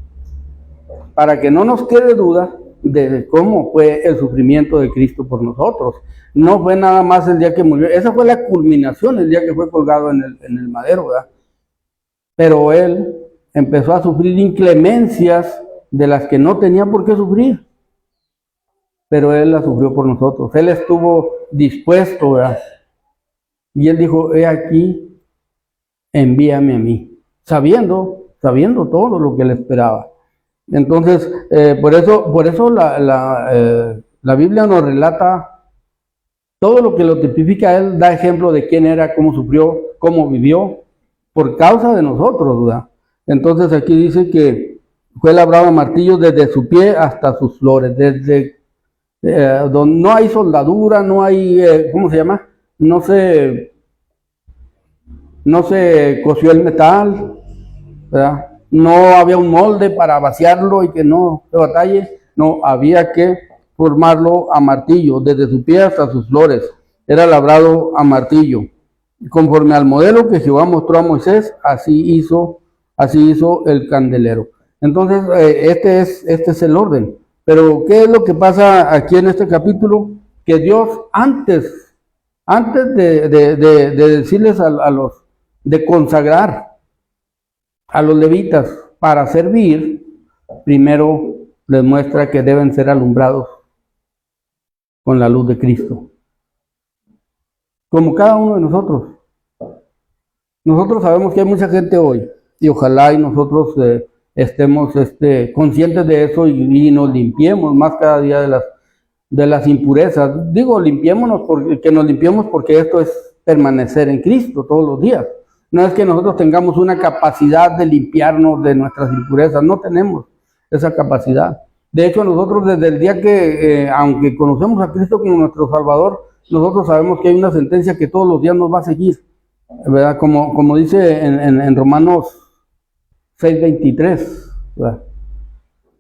para que no nos quede duda de cómo fue el sufrimiento de Cristo por nosotros. No fue nada más el día que murió, esa fue la culminación, el día que fue colgado en el madero, ¿verdad? Pero Él empezó a sufrir inclemencias de las que no tenía por qué sufrir. pero Él la sufrió por nosotros. Él estuvo dispuesto, ¿verdad? Y Él dijo, he aquí, envíame a mí, sabiendo todo lo que Él esperaba. Entonces, por eso la Biblia nos relata todo lo que lo tipifica. Él da ejemplo de quién era, cómo sufrió, cómo vivió, por causa de nosotros, ¿verdad? Entonces aquí dice que fue labrado a martillo desde su pie hasta sus flores, desde donde no hay soldadura, no hay, ¿cómo se llama? No se coció el metal, ¿verdad? No había un molde para vaciarlo y que no se batalle. No, había que formarlo a martillo, desde su pie hasta sus flores. Era labrado a martillo. Conforme al modelo que Jehová mostró a Moisés, así hizo el candelero. Entonces, este es el orden. Pero, ¿qué es lo que pasa aquí en este capítulo? Que Dios, antes de decirles de consagrar a los levitas para servir, primero les muestra que deben ser alumbrados con la luz de Cristo. Como cada uno de nosotros. Nosotros sabemos que hay mucha gente hoy, y ojalá y nosotros estemos conscientes de eso y nos limpiemos más cada día de las impurezas. Digo, que nos limpiemos porque esto es permanecer en Cristo todos los días. No es que nosotros tengamos una capacidad de limpiarnos de nuestras impurezas, no tenemos esa capacidad. De hecho, nosotros desde el día que, aunque conocemos a Cristo como nuestro Salvador, nosotros sabemos que hay una sentencia que todos los días nos va a seguir, ¿verdad? Como dice en Romanos 6:23, ¿verdad?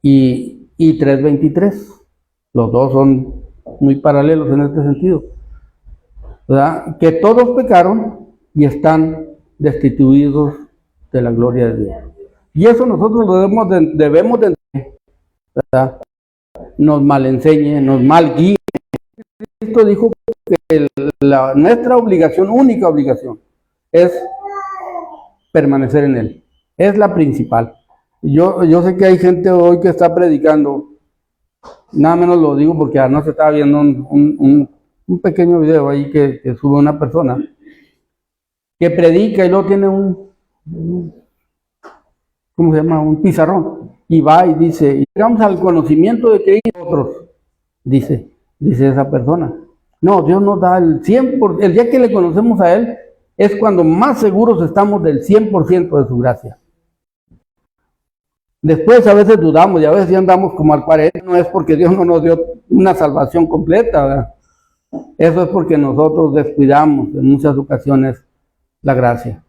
Y 3:23. Los dos son muy paralelos en este sentido, ¿verdad? Que todos pecaron y están destituidos de la gloria de Dios. Y eso nosotros lo debemos de entender, ¿verdad? Nos malenseñe, nos malguíe. Cristo dijo que nuestra obligación, única obligación, es permanecer en Él. Es la principal. Yo sé que hay gente hoy que está predicando, nada menos lo digo porque anoche estaba viendo un pequeño video ahí que sube una persona que predica y luego tiene ¿cómo se llama? Un pizarrón, y va y dice, y llegamos al conocimiento de que nosotros, dice esa persona. No, Dios nos da el 100%, el día que le conocemos a Él, es cuando más seguros estamos del 100% de su gracia. Después a veces dudamos y a veces ya andamos como al 40%, no es porque Dios no nos dio una salvación completa, ¿verdad? Eso es porque nosotros descuidamos en muchas ocasiones la gracia,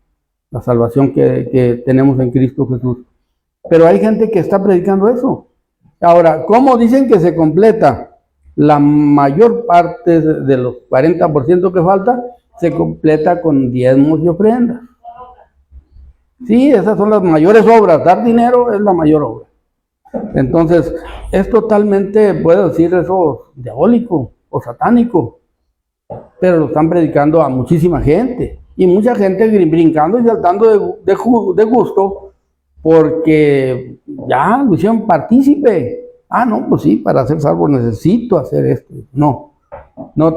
la salvación que tenemos en Cristo Jesús. Pero hay gente que está predicando eso. Ahora, ¿cómo dicen que se completa? La mayor parte de los 40% que falta se completa con diezmos y ofrendas. Sí, esas son las mayores obras. Dar dinero es la mayor obra. Entonces, es totalmente, puedo decir eso, diabólico o satánico. Pero lo están predicando a muchísima gente. Y mucha gente brincando y saltando de gusto porque ya lo hicieron partícipe. Ah, no, pues sí, para ser salvo necesito hacer esto. No,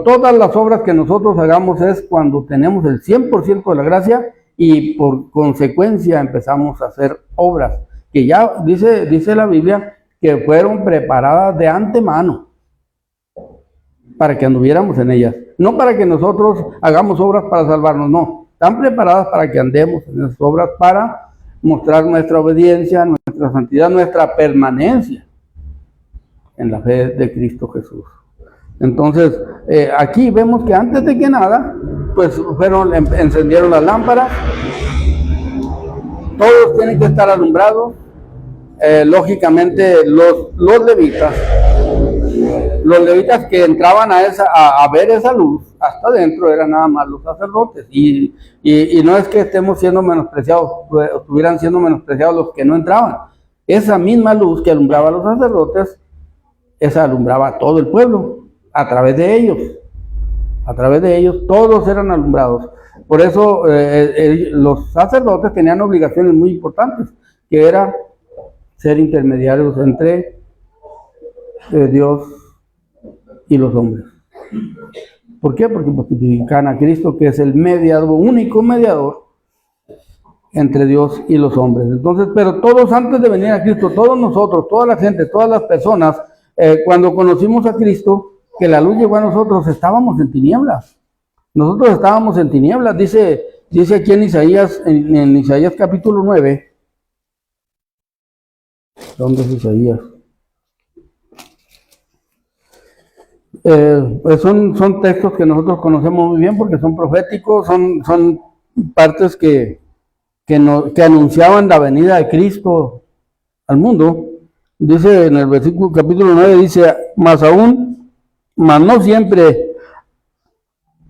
todas las obras que nosotros hagamos es cuando tenemos el 100% de la gracia y por consecuencia empezamos a hacer obras que ya dice la Biblia que fueron preparadas de antemano para que anduviéramos en ellas. No para que nosotros hagamos obras para salvarnos, no. Están preparadas para que andemos en esas obras para mostrar nuestra obediencia, nuestra santidad, nuestra permanencia en la fe de Cristo Jesús. Entonces, aquí vemos que antes de que nada, pues encendieron las lámparas, todos tienen que estar alumbrados, lógicamente los levitas que entraban a ver esa luz, hasta adentro eran nada más los sacerdotes, y no es que estemos siendo menospreciados, estuvieran siendo menospreciados los que no entraban. Esa misma luz que alumbraba a los sacerdotes, esa alumbraba a todo el pueblo, a través de ellos todos eran alumbrados. Por eso los sacerdotes tenían obligaciones muy importantes, que era ser intermediarios entre Dios y los hombres. ¿Por qué? Porque tipifican a Cristo, que es el mediador, único mediador entre Dios y los hombres. Entonces, pero todos antes de venir a Cristo, todos nosotros, toda la gente, todas las personas, cuando conocimos a Cristo, que la luz llegó a nosotros, estábamos en tinieblas. Nosotros estábamos en tinieblas, dice aquí en Isaías, en Isaías capítulo 9. ¿Dónde es Isaías? Pues son textos que nosotros conocemos muy bien porque son proféticos, son partes que anunciaban la venida de Cristo al mundo. Dice en el versículo capítulo 9, dice, mas no siempre,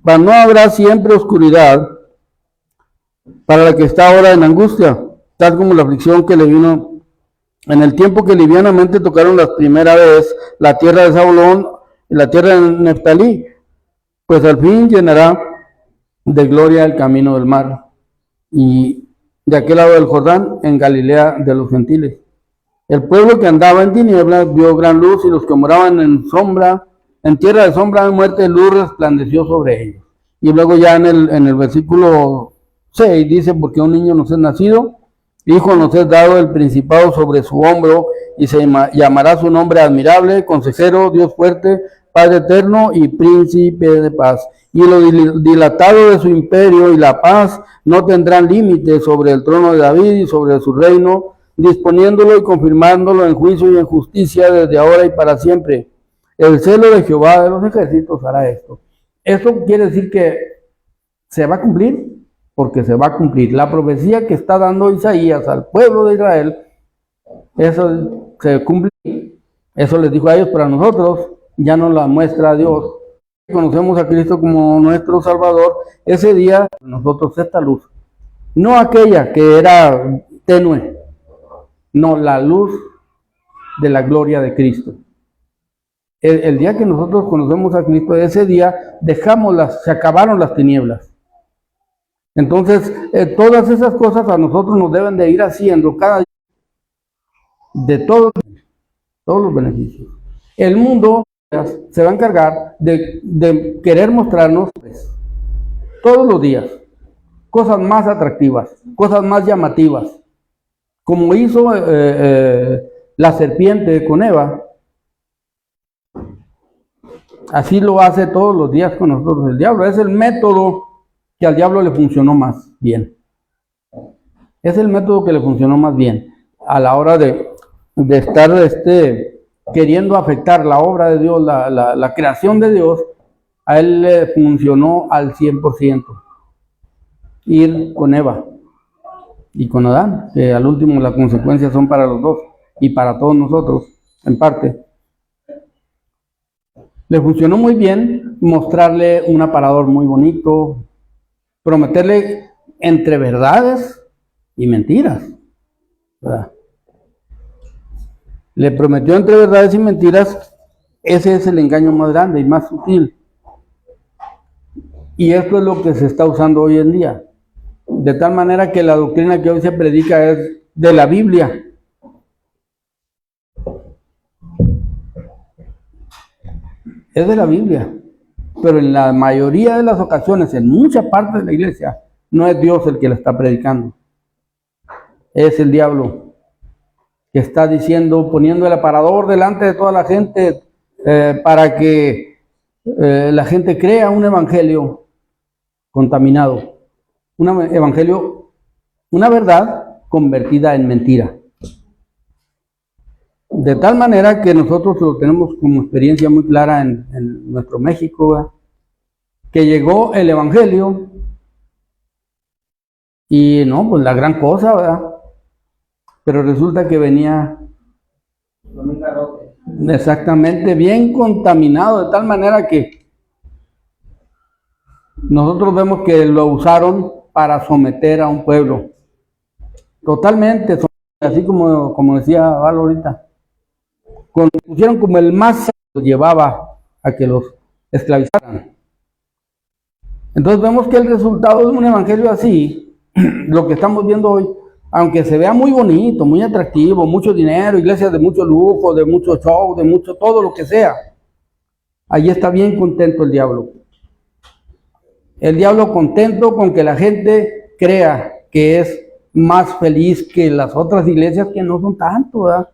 mas no habrá siempre oscuridad para la que está ahora en angustia, tal como la aflicción que le vino en el tiempo que livianamente tocaron la primera vez la tierra de Zabulón y la tierra de Neftalí, pues al fin llenará de gloria el camino del mar, y de aquel lado del Jordán, en Galilea de los gentiles. El pueblo que andaba en tinieblas vio gran luz, y los que moraban en sombra, en tierra de sombra de muerte, luz resplandeció sobre ellos. Y luego ya en el versículo 6 dice, porque un niño nos es nacido, hijo nos es dado, el principado sobre su hombro, y se llamará su nombre admirable, consejero, Dios fuerte, Padre eterno y príncipe de paz. Y lo dilatado de su imperio y la paz no tendrán límite sobre el trono de David y sobre su reino, disponiéndolo y confirmándolo en juicio y en justicia desde ahora y para siempre. El celo de Jehová de los ejércitos hará esto. Esto quiere decir que se va a cumplir, porque se va a cumplir. La profecía que está dando Isaías al pueblo de Israel, eso se cumple. Eso les dijo a ellos, para nosotros ya nos la muestra Dios. Conocemos a Cristo como nuestro Salvador. Ese día nosotros esta luz, no aquella que era tenue, no, la luz de la gloria de Cristo. El día que nosotros conocemos a Cristo, ese día se acabaron las tinieblas. Entonces, todas esas cosas a nosotros nos deben de ir haciendo cada día de todos los beneficios. El mundo se va a encargar de querer mostrarnos todos los días cosas más atractivas, cosas más llamativas, como hizo la serpiente con Eva. Así lo hace todos los días con nosotros el diablo. Es el método que al diablo le funcionó más bien. Es el método que le funcionó más bien a la hora de estar queriendo afectar la obra de Dios, la creación de Dios. A él le funcionó al 100%. Ir con Eva y con Adán, que al último las consecuencias son para los dos y para todos nosotros, en parte. Le funcionó muy bien mostrarle un aparador muy bonito, prometerle entre verdades y mentiras, ¿verdad? Le prometió entre verdades y mentiras. Ese es el engaño más grande y más sutil. Y esto es lo que se está usando hoy en día. De tal manera que la doctrina que hoy se predica es de la Biblia. Es de la Biblia. Pero en la mayoría de las ocasiones, en muchas partes de la iglesia, no es Dios el que la está predicando. Es el diablo que está diciendo, poniendo el aparador delante de toda la gente para que la gente crea un evangelio contaminado. Un evangelio, una verdad convertida en mentira. De tal manera que nosotros lo tenemos como experiencia muy clara en nuestro México, ¿verdad? Que llegó el evangelio y no, pues la gran cosa, ¿verdad? Pero resulta que venía exactamente bien contaminado, de tal manera que nosotros vemos que lo usaron para someter a un pueblo. Totalmente, así como decía Val ahorita. Pusieron como el más lo llevaba a que los esclavizaran. Entonces vemos que el resultado de un evangelio así, lo que estamos viendo hoy, aunque se vea muy bonito, muy atractivo, mucho dinero, iglesias de mucho lujo, de mucho show, de mucho todo lo que sea, Ahí está bien contento el diablo. El diablo contento con que la gente crea que es más feliz que las otras iglesias que no son tanto, ¿verdad?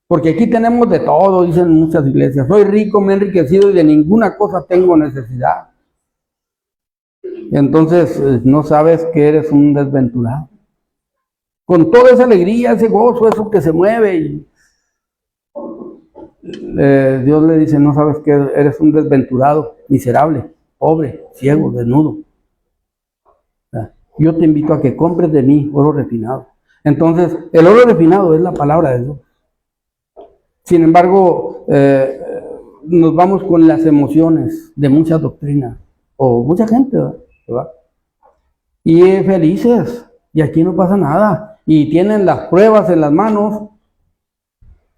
Porque aquí tenemos de todo, dicen muchas iglesias. Soy rico, me he enriquecido y de ninguna cosa tengo necesidad. Entonces no sabes que eres un desventurado. Con toda esa alegría, ese gozo, eso que se mueve, y Dios le dice, no sabes que eres un desventurado, miserable, pobre, ciego, desnudo. Yo te invito a que compres de mí oro refinado. Entonces, el oro refinado es la palabra de Dios. Sin embargo, nos vamos con las emociones de muchas doctrinas, o mucha gente, ¿verdad? Y felices, y aquí no pasa nada, y tienen las pruebas en las manos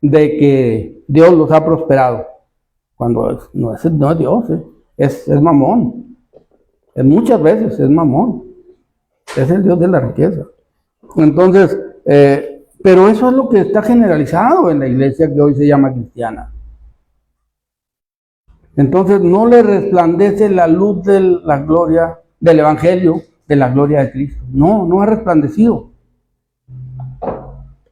de que Dios los ha prosperado, cuando no es Dios, es mamón, muchas veces es mamón, es el Dios de la riqueza. Entonces, pero eso es lo que está generalizado en la iglesia que hoy se llama cristiana. Entonces no le resplandece la luz de la gloria del evangelio, de la gloria de Cristo. No ha resplandecido.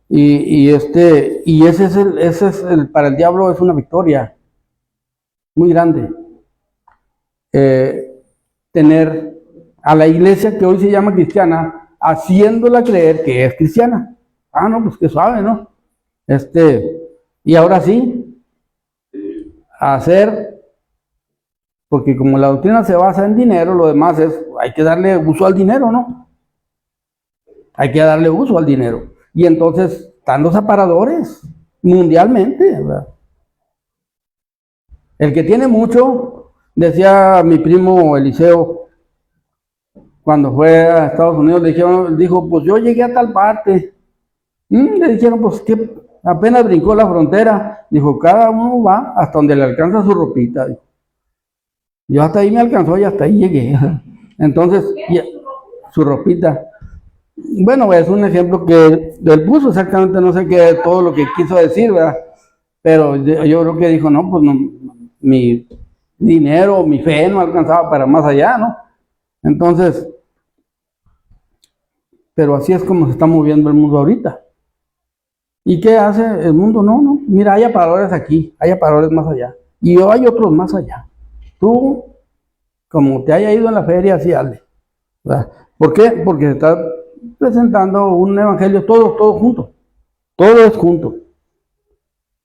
Y ese es para el diablo es una victoria muy grande. Tener a la iglesia que hoy se llama cristiana, haciéndola creer que es cristiana. No, pues que suave, ¿no? Y ahora sí, hacer, porque como la doctrina se basa en dinero, lo demás hay que darle uso al dinero, ¿no? Hay que darle uso al dinero. Y entonces están los aparadores mundialmente, ¿verdad? El que tiene mucho, decía mi primo Eliseo, cuando fue a Estados Unidos, dijo, pues yo llegué a tal parte. Le dijeron, pues que apenas brincó la frontera. Dijo, cada uno va hasta donde le alcanza su ropita. Yo hasta ahí me alcanzó y hasta ahí llegué. Entonces, su ropita. Bueno, es un ejemplo que él puso exactamente, no sé qué, todo lo que quiso decir, ¿verdad? Pero yo creo que dijo, no, pues no, mi dinero, mi fe no alcanzaba para más allá, ¿no? Entonces, pero así es como se está moviendo el mundo ahorita. ¿Y qué hace el mundo? No, mira, hay aparadores aquí, hay aparadores más allá, y hay otros más allá. Tú, como te haya ido en la feria, así hazle, ¿verdad? ¿Por qué? Porque se está presentando un evangelio todo junto, todo es junto,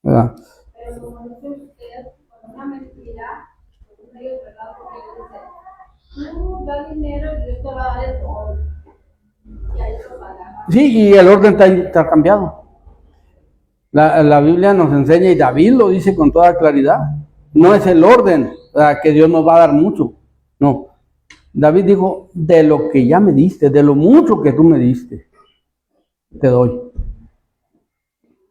¿verdad? Pero como dice usted, con una mentira, con un medio de verdad, porque dice, tú da dinero y Dios te va a dar el todo. Y ahí lo paga. Sí, y el orden está cambiado. La Biblia nos enseña, y David lo dice con toda claridad, no es el orden, ¿verdad?, que Dios nos va a dar mucho, no. David dijo, de lo que ya me diste, de lo mucho que tú me diste, te doy.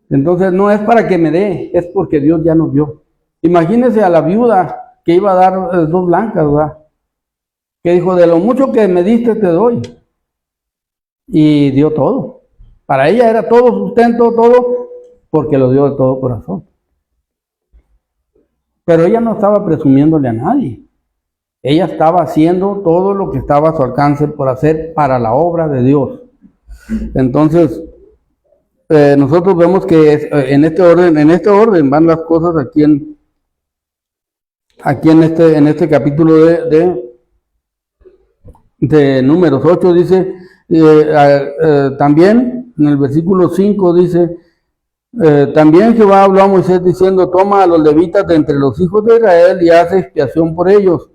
Entonces no es para que me dé, es porque Dios ya nos dio. Imagínense a la viuda que iba a dar 2 blancas, ¿verdad?, que dijo, de lo mucho que me diste te doy. Y dio todo. Para ella era todo sustento, todo, porque lo dio de todo corazón. Pero ella no estaba presumiéndole a nadie. Ella estaba haciendo todo lo que estaba a su alcance por hacer para la obra de Dios. Entonces, nosotros vemos que en este orden van las cosas aquí en este capítulo de Números 8, dice, también en el versículo 5 dice, también Jehová habló a Moisés diciendo, toma a los levitas de entre los hijos de Israel y haz expiación por ellos.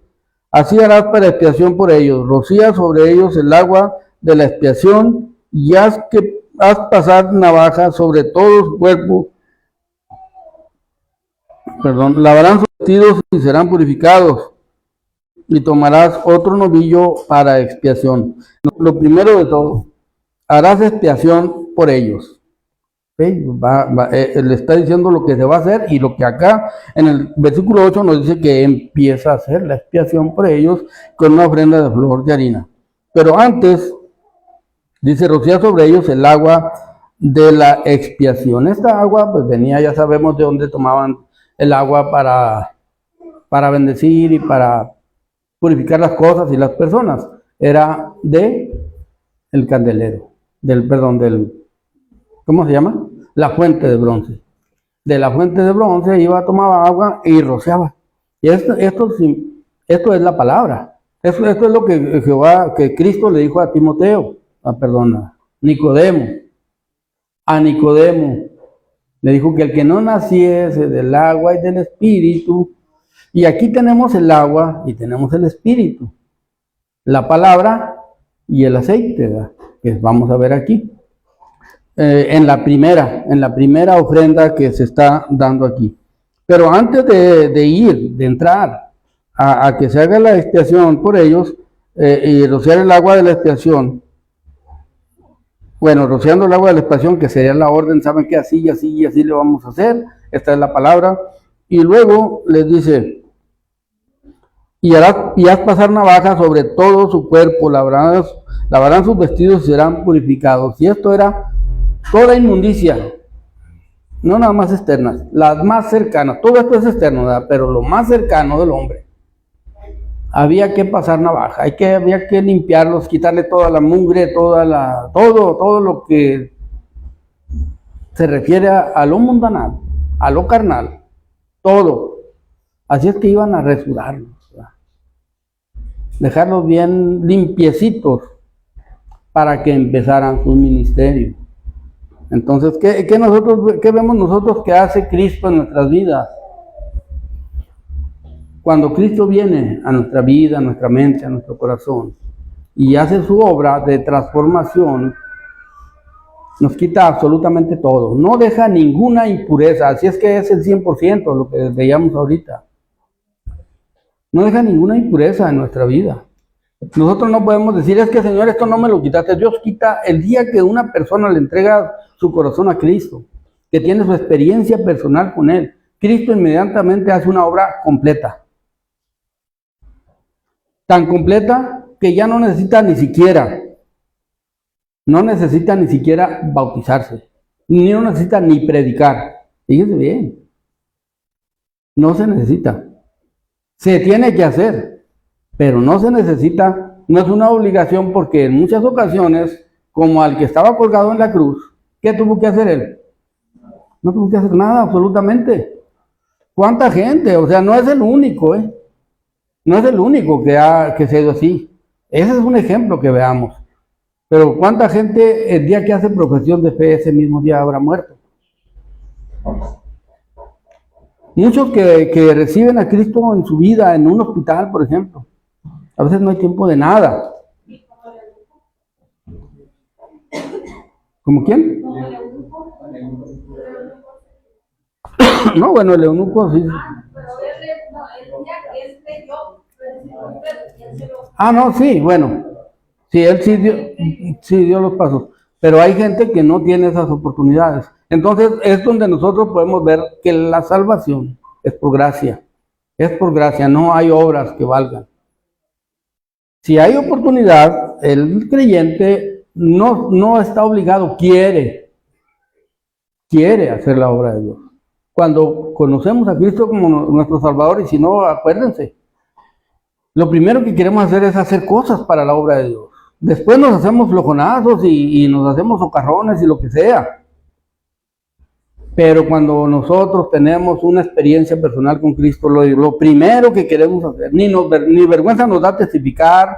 Así harás para expiación por ellos. Rocía sobre ellos el agua de la expiación y haz pasar navaja sobre todo su cuerpo. Lavarán sus vestidos y serán purificados. Y tomarás otro novillo para expiación. Lo primero de todo, harás expiación por ellos. Le está diciendo lo que se va a hacer, y lo que acá en el versículo 8 nos dice que empieza a hacer la expiación por ellos con una ofrenda de flor de harina. Pero antes, dice, rocía sobre ellos el agua de la expiación. Esta agua pues venía, ya sabemos de dónde tomaban el agua para bendecir y para purificar las cosas y las personas. Era de el candelero, ¿cómo se llama? La fuente de bronce. De la fuente de bronce iba, tomaba agua y rociaba. Y esto es la palabra. Esto es lo que Cristo le dijo a Timoteo, Nicodemo. A Nicodemo le dijo que el que no naciese del agua y del espíritu, y aquí tenemos el agua y tenemos el espíritu, la palabra y el aceite, ¿verdad? Que vamos a ver aquí. En la primera ofrenda que se está dando aquí. Pero antes de entrar a que se haga la expiación por ellos y rociar el agua de la expiación, bueno, rociando el agua de la expiación, que sería la orden, saben que así y así y así le vamos a hacer, esta es la palabra, y luego les dice, y haz pasar navaja sobre todo su cuerpo, lavarán sus vestidos y serán purificados. Y esto era toda inmundicia, no nada más externas, las más cercanas. Todo esto es externo, ¿verdad? Pero lo más cercano del hombre. Había que pasar navaja, había que limpiarlos, quitarle toda la mugre, todo lo que se refiere a lo mundanal, a lo carnal, todo. Así es que iban a resurarlos, ¿verdad? Dejarlos bien limpiecitos para que empezaran su ministerio. Entonces, ¿qué vemos nosotros que hace Cristo en nuestras vidas? Cuando Cristo viene a nuestra vida, a nuestra mente, a nuestro corazón, y hace su obra de transformación, nos quita absolutamente todo. No deja ninguna impureza, así es que es el 100% lo que veíamos ahorita. No deja ninguna impureza en nuestra vida. Nosotros no podemos decir, es que Señor, esto no me lo quitaste. Dios quita el día que una persona le entrega su corazón a Cristo, que tiene su experiencia personal con Él. Cristo inmediatamente hace una obra completa. Tan completa que ya no necesita ni siquiera bautizarse, ni no necesita ni predicar. Fíjense bien, no se necesita. Se tiene que hacer, pero no se necesita, no es una obligación, porque en muchas ocasiones, como al que estaba colgado en la cruz, ¿qué tuvo que hacer él? No tuvo que hacer nada, absolutamente. ¿Cuánta gente? O sea, no es el único, no es el único que se ha ido así. Ese es un ejemplo que veamos. Pero ¿cuánta gente el día que hace profesión de fe, ese mismo día habrá muerto? Muchos que reciben a Cristo en su vida, en un hospital, por ejemplo. A veces no hay tiempo de nada. ¿Como quién? No, bueno, el eunuco sí. No, sí, bueno. Sí, él sí dio los pasos. Pero hay gente que no tiene esas oportunidades. Entonces es donde nosotros podemos ver que la salvación es por gracia. Es por gracia, no hay obras que valgan. Si hay oportunidad, el creyente no está obligado, quiere hacer la obra de Dios. Cuando conocemos a Cristo como nuestro Salvador, y si no, acuérdense, lo primero que queremos hacer es hacer cosas para la obra de Dios. Después nos hacemos flojonazos y nos hacemos socarrones y lo que sea. Pero cuando nosotros tenemos una experiencia personal con Cristo, lo primero que queremos hacer, ni vergüenza nos da testificar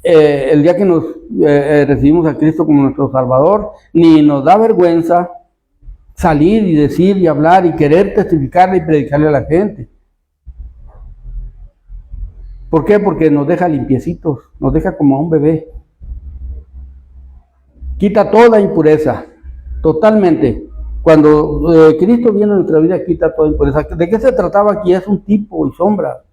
el día que nos recibimos a Cristo como nuestro Salvador, ni nos da vergüenza salir y decir y hablar y querer testificarle y predicarle a la gente. ¿Por qué? Porque nos deja limpiecitos, nos deja como a un bebé. Quita toda impureza, totalmente. Cuando Cristo viene a nuestra vida, quita toda impureza. ¿De qué se trataba aquí? Es un tipo y sombra.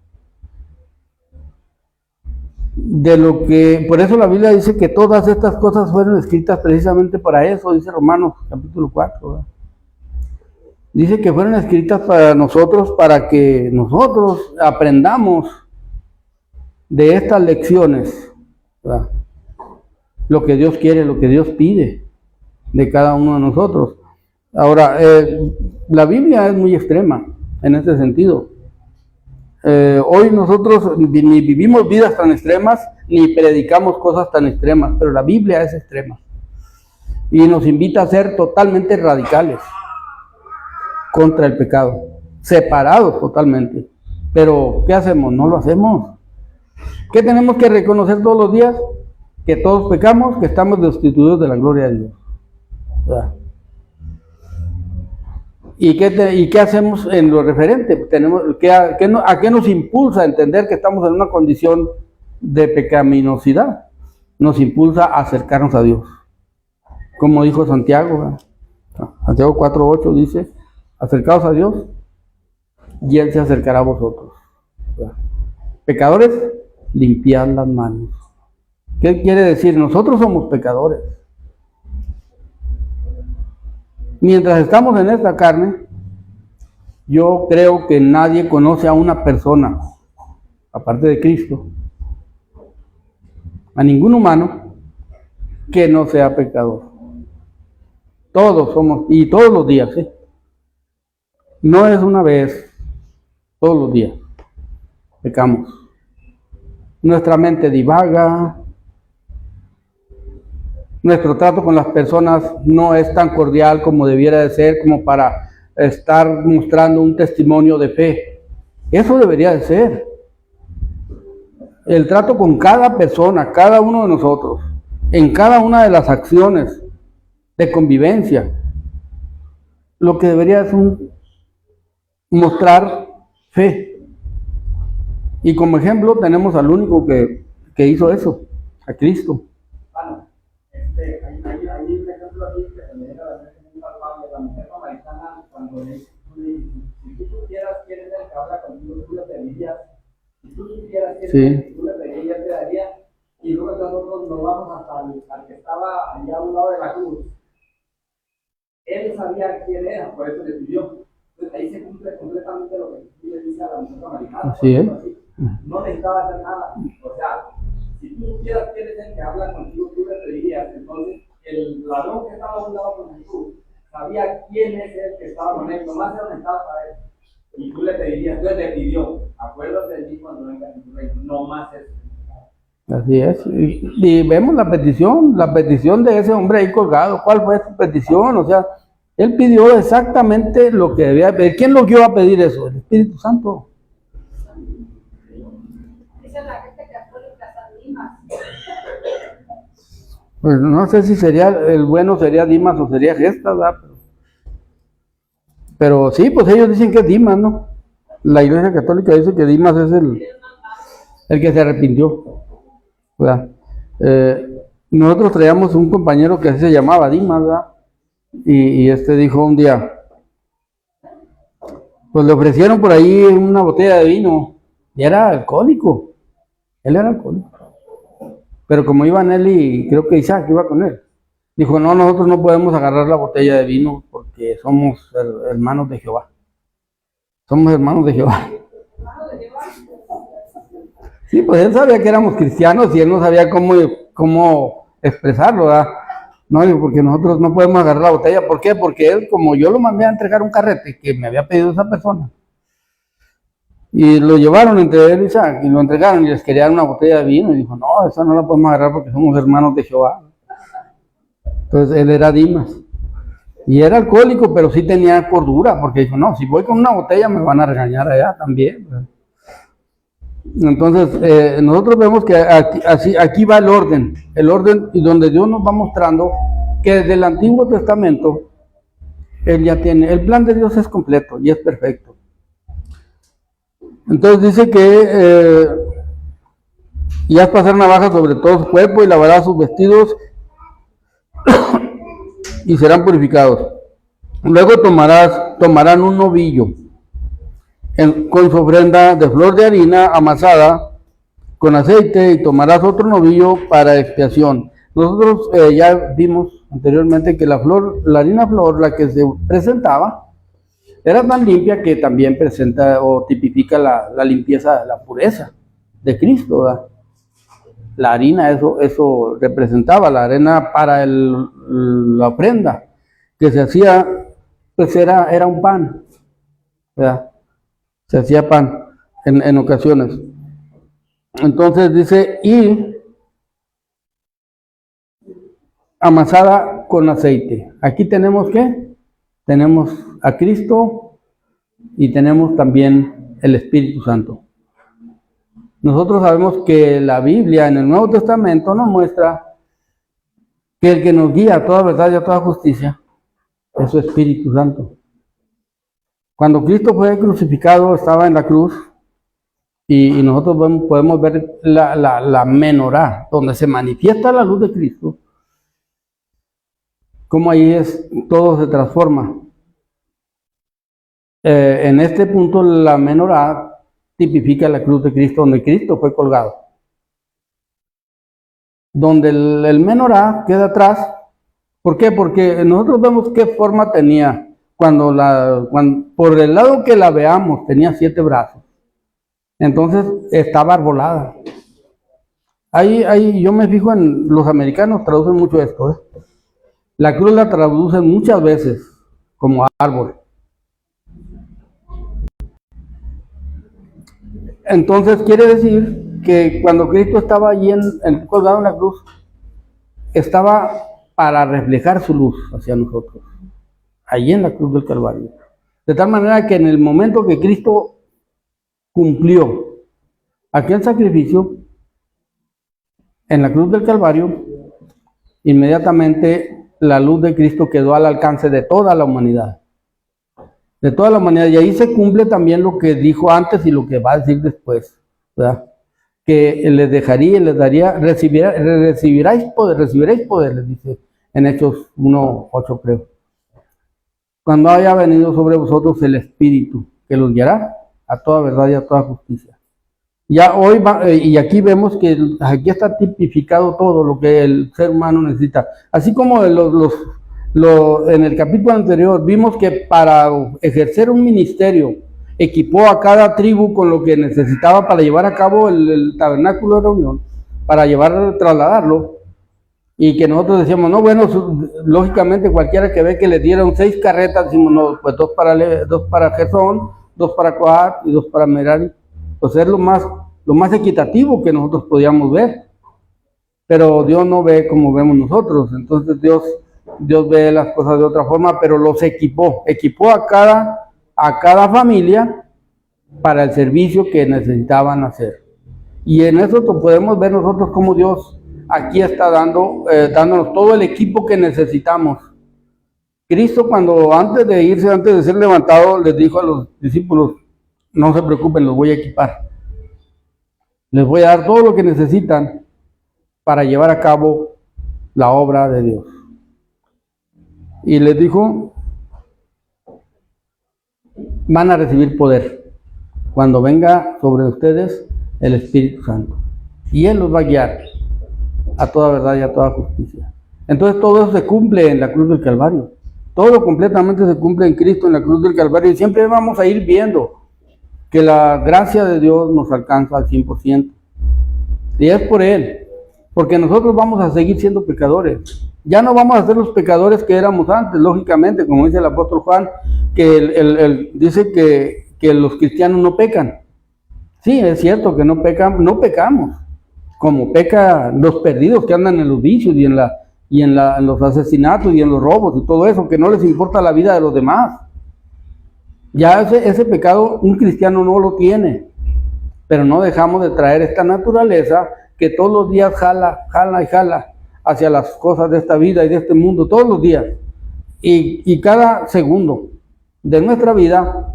Por eso la Biblia dice que todas estas cosas fueron escritas precisamente para eso, dice Romanos capítulo 4. ¿verdad? Dice que fueron escritas para nosotros, para que nosotros aprendamos de estas lecciones, ¿verdad? Lo que Dios quiere, lo que Dios pide de cada uno de nosotros. Ahora, la Biblia es muy extrema. en ese sentido. Hoy nosotros ni vivimos vidas tan extremas, ni predicamos cosas tan extremas, pero la Biblia es extrema. Y nos invita a ser totalmente radicales contra el pecado, separados totalmente. Pero, ¿qué hacemos? No lo hacemos. ¿Qué tenemos que reconocer todos los días? Que todos pecamos, que estamos destituidos de la gloria de Dios. ¿Verdad? ¿Y qué hacemos en lo referente? ¿A qué nos impulsa a entender que estamos en una condición de pecaminosidad? Nos impulsa a acercarnos a Dios. Como dijo Santiago, ¿verdad? Santiago 4:8 dice, acercaos a Dios y Él se acercará a vosotros. ¿Verdad? Pecadores, limpiad las manos. ¿Qué quiere decir? Nosotros somos pecadores. Mientras estamos en esta carne, yo creo que nadie conoce a una persona, aparte de Cristo, a ningún humano, que no sea pecador. Todos somos, y todos los días, ¿sí? No es una vez, todos los días pecamos. Nuestra mente divaga, nuestro trato con las personas no es tan cordial como debiera de ser, como para estar mostrando un testimonio de fe. Eso debería de ser. El trato con cada persona, cada uno de nosotros, en cada una de las acciones de convivencia, lo que debería es mostrar fe. Y como ejemplo tenemos al único que hizo eso, a Cristo. Bueno, hay un ejemplo aquí que se me deja la mente muy palpable. La mujer samaritana, cuando le dice, si tú supieras quién es el que habla contigo, tú le pedirías. Si tú supieras quién es el que tú le pedirías, te daría. Y luego nosotros nos vamos hasta al que estaba allá a un lado de la cruz. Él sabía quién era, por eso le pidió. Entonces ahí se cumple completamente lo que tú le dices a la mujer samaritana. Así es. No necesitaba hacer nada. O sea, si tú supieras quién es el que habla contigo, tú le pedirías. Entonces, el ladrón que estaba a un lado con Jesús sabía quién es el que estaba con él, nomás se necesitaba saber. Y tú le pedirías, entonces le pidió, acuérdate de mí cuando venga en tu reino, no más eso. Así es. Y vemos la petición de ese hombre ahí colgado. ¿Cuál fue su petición? O sea, él pidió exactamente lo que debía pedir. ¿Quién lo guió a pedir eso? El Espíritu Santo. Dice la gente católica, San Dimas. Pues no sé si sería el bueno, sería Dimas o sería Gestas, ¿verdad? Pero sí, pues ellos dicen que es Dimas, ¿no? La Iglesia Católica dice que Dimas es el que se arrepintió, ¿verdad? Nosotros traíamos un compañero que así se llamaba Dimas, ¿verdad? Y este dijo un día, pues le ofrecieron por ahí una botella de vino y era alcohólico. Él era alcohólico. Pero como iban él y creo que Isaac iba con él, dijo, no, nosotros no podemos agarrar la botella de vino porque somos hermanos de Jehová. Somos hermanos de Jehová. Sí, pues él sabía que éramos cristianos y él no sabía cómo expresarlo, ¿verdad? No, digo, porque nosotros no podemos agarrar la botella. ¿Por qué? Porque él, como yo lo mandé a entregar un carrete que me había pedido esa persona, y lo llevaron entre él y Isaac, y lo entregaron y les querían una botella de vino, y dijo, no, esa no la podemos agarrar porque somos hermanos de Jehová. Entonces él era Dimas, y era alcohólico, pero sí tenía cordura, porque dijo, no, si voy con una botella me van a regañar allá también. Entonces, nosotros vemos que aquí va el orden, y donde Dios nos va mostrando que desde el Antiguo Testamento, Él ya tiene, el plan de Dios es completo y es perfecto. Entonces dice que y haz pasar navaja sobre todo su cuerpo y lavará sus vestidos y serán purificados. Luego tomarán un novillo con su ofrenda de flor de harina amasada con aceite y tomarás otro novillo para expiación. Nosotros ya vimos anteriormente que la harina flor, la que se presentaba, era tan limpia que también presenta o tipifica la limpieza, la pureza de Cristo, ¿verdad? La harina, eso representaba la arena para la ofrenda que se hacía, pues era un pan, ¿verdad? Se hacía pan en ocasiones. Entonces dice, y amasada con aceite. Aquí tenemos ¿qué? Tenemos a Cristo y tenemos también el Espíritu Santo. Nosotros sabemos que la Biblia en el Nuevo Testamento nos muestra que el que nos guía a toda verdad y a toda justicia es su Espíritu Santo. Cuando Cristo fue crucificado, estaba en la cruz, y nosotros podemos ver la menorá, donde se manifiesta la luz de Cristo, como ahí todo se transforma. En este punto la menorá tipifica la cruz de Cristo, donde Cristo fue colgado. Donde el menorá queda atrás. ¿Por qué? Porque nosotros vemos qué forma tenía. Cuando por el lado que la veamos, tenía 7 brazos. Entonces estaba arbolada. Ahí yo me fijo en los americanos, traducen mucho esto. La cruz la traducen muchas veces como árbol. Entonces quiere decir que cuando Cristo estaba allí colgado en la cruz, estaba para reflejar su luz hacia nosotros, allí en la cruz del Calvario. De tal manera que en el momento que Cristo cumplió aquel sacrificio en la cruz del Calvario, inmediatamente la luz de Cristo quedó al alcance de toda la humanidad. De toda la humanidad. Y ahí se cumple también lo que dijo antes y lo que va a decir después, ¿verdad? Que les dejaría y les daría, recibiréis poder, les dice en Hechos 1:8, creo. Cuando haya venido sobre vosotros el Espíritu, que los guiará a toda verdad y a toda justicia. Ya hoy, y aquí vemos que aquí está tipificado todo lo que el ser humano necesita. Así como en el capítulo anterior vimos que para ejercer un ministerio equipó a cada tribu con lo que necesitaba para llevar a cabo el tabernáculo de reunión, para trasladarlo, y que nosotros decíamos, no, bueno, lógicamente cualquiera que ve que le dieron 6 carretas, decimos, no, pues 2 para Gersón, 2 para Coat y 2 para Merari, pues es lo más equitativo que nosotros podíamos ver. Pero Dios no ve como vemos nosotros. Entonces Dios ve las cosas de otra forma, pero los equipó a cada familia para el servicio que necesitaban hacer. Y en eso podemos ver nosotros cómo Dios aquí está dándonos todo el equipo que necesitamos. Cristo, antes de ser levantado, les dijo a los discípulos, no se preocupen, los voy a equipar. Les voy a dar todo lo que necesitan para llevar a cabo la obra de Dios. Y les dijo, van a recibir poder cuando venga sobre ustedes el Espíritu Santo. Y Él los va a guiar a toda verdad y a toda justicia. Entonces todo eso se cumple en la cruz del Calvario. Todo completamente se cumple en Cristo en la cruz del Calvario. Y siempre vamos a ir viendo que la gracia de Dios nos alcanza al 100%. Y es por Él. Porque nosotros vamos a seguir siendo pecadores. Ya no vamos a ser los pecadores que éramos antes, lógicamente, como dice el apóstol Juan, que él dice que los cristianos no pecan. Sí, es cierto que no pecamos, como pecan los perdidos que andan en los vicios y en los asesinatos y en los robos y todo eso, que no les importa la vida de los demás. Ya ese pecado un cristiano no lo tiene, pero no dejamos de traer esta naturaleza que todos los días jala hacia las cosas de esta vida y de este mundo, todos los días. Y cada segundo de nuestra vida,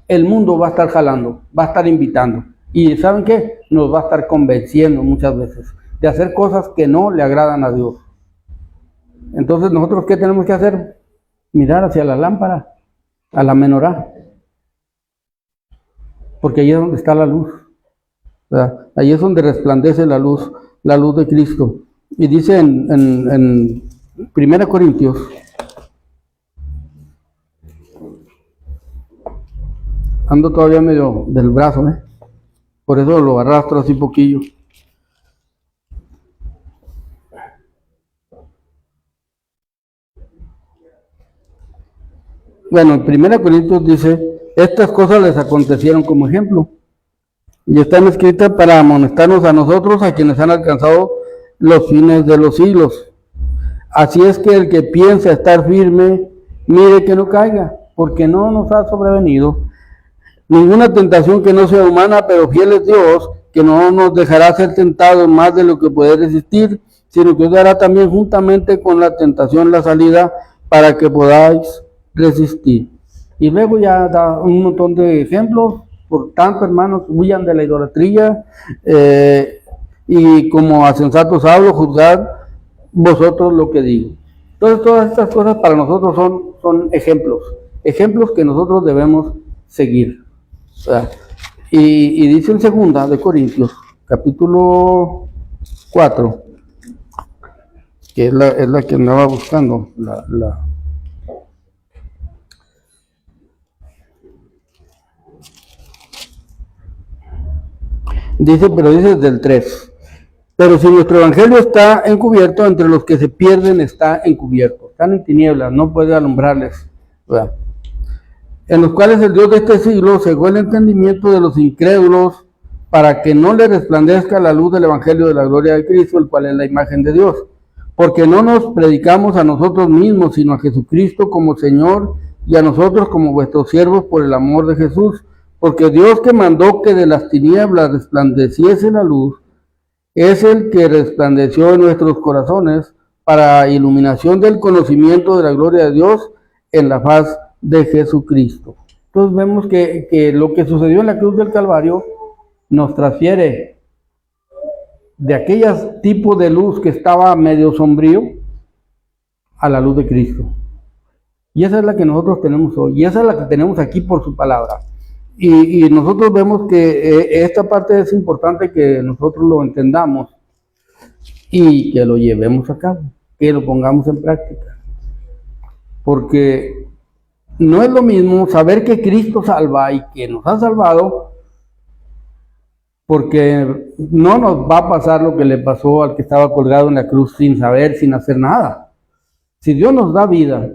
el mundo va a estar jalando, va a estar invitando. Y ¿saben qué? Nos va a estar convenciendo muchas veces de hacer cosas que no le agradan a Dios. Entonces, ¿nosotros qué tenemos que hacer? Mirar hacia la lámpara, a la menorá. Porque ahí es donde está la luz. ¿Verdad? Ahí es donde resplandece la luz de Cristo. Y dice en 1 Corintios, ando todavía medio del brazo, por eso lo arrastro así poquillo. Bueno, en 1 Corintios dice estas cosas les acontecieron como ejemplo y están escritas para amonestarnos a nosotros, a quienes han alcanzado los fines de los siglos. Así es que el que piensa estar firme, mire que no caiga, porque no nos ha sobrevenido ninguna tentación que no sea humana, pero fiel es Dios, que no nos dejará ser tentados más de lo que puede resistir, sino que os dará también juntamente con la tentación la salida para que podáis resistir. Y luego ya da un montón de ejemplos. Por tanto, hermanos, huyan de la idolatría, y como a sensatos hablo, juzgad vosotros lo que digo. Entonces, todas estas cosas para nosotros son ejemplos que nosotros debemos seguir. ¿Verdad? Y dice en 2 de Corintios, capítulo 4, que es la que andaba buscando, dice desde el 3. Pero si nuestro evangelio está encubierto, entre los que se pierden está encubierto. Están en tinieblas, no puede alumbrarles, ¿verdad? En los cuales el Dios de este siglo cegó el entendimiento de los incrédulos para que no le resplandezca la luz del evangelio de la gloria de Cristo, el cual es la imagen de Dios. Porque no nos predicamos a nosotros mismos, sino a Jesucristo como Señor y a nosotros como vuestros siervos por el amor de Jesús. Porque Dios, que mandó que de las tinieblas resplandeciese la luz, es el que resplandeció en nuestros corazones para iluminación del conocimiento de la gloria de Dios en la faz de Jesucristo. Entonces vemos que lo que sucedió en la cruz del Calvario nos transfiere de aquellos tipos de luz que estaba medio sombrío a la luz de Cristo. Y esa es la que nosotros tenemos hoy, y esa es la que tenemos aquí por su palabra. Y nosotros vemos que esta parte es importante que nosotros lo entendamos y que lo llevemos a cabo, que lo pongamos en práctica. Porque no es lo mismo saber que Cristo salva y que nos ha salvado, porque no nos va a pasar lo que le pasó al que estaba colgado en la cruz sin saber, sin hacer nada. Si Dios nos da vida,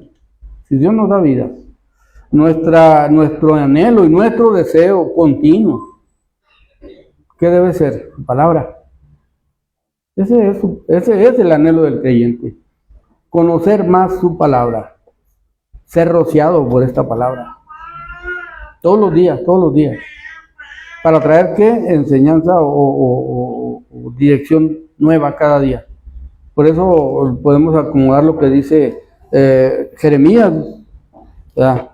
nuestro anhelo y nuestro deseo continuo, ¿qué debe ser? Su palabra. Ese es el anhelo del creyente. Conocer más su palabra. Ser rociado por esta palabra. Todos los días. Para traer ¿qué? Enseñanza o dirección nueva cada día. Por eso podemos acomodar lo que dice Jeremías, ¿verdad?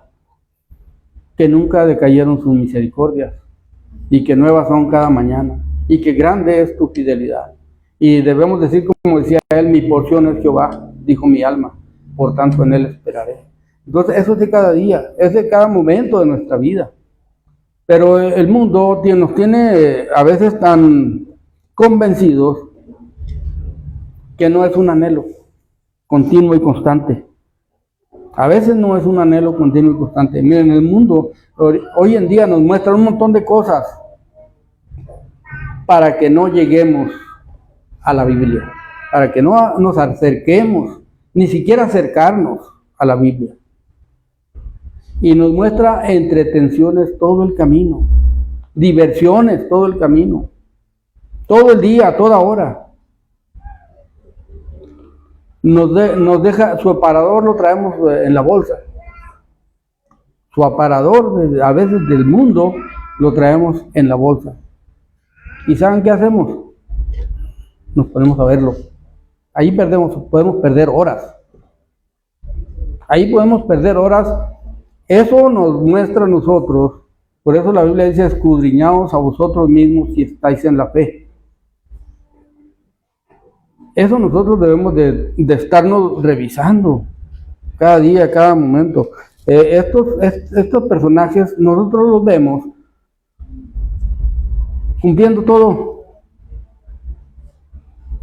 Que nunca decayeron sus misericordias y que nuevas son cada mañana y que grande es tu fidelidad. Y debemos decir, como decía él, mi porción es Jehová, dijo mi alma, por tanto en él esperaré. Entonces eso es de cada día, es de cada momento de nuestra vida. Pero el mundo nos tiene a veces tan convencidos que no es un anhelo continuo y constante. A veces no es un anhelo continuo y constante. Miren, el mundo hoy en día nos muestra un montón de cosas para que no lleguemos a la Biblia, para que no nos acerquemos, ni siquiera acercarnos a la Biblia. Y nos muestra entretenciones todo el camino, diversiones todo el camino, todo el día, a toda hora. Nos deja, su aparador lo traemos en la bolsa. Su aparador, a veces del mundo, lo traemos en la bolsa. ¿Y saben qué hacemos? Nos ponemos a verlo. Ahí podemos perder horas. Eso nos muestra a nosotros. Por eso la Biblia dice, escudriñaos a vosotros mismos si estáis en la fe. Eso nosotros debemos de estarnos revisando cada día, cada momento. Estos personajes nosotros los vemos cumpliendo todo.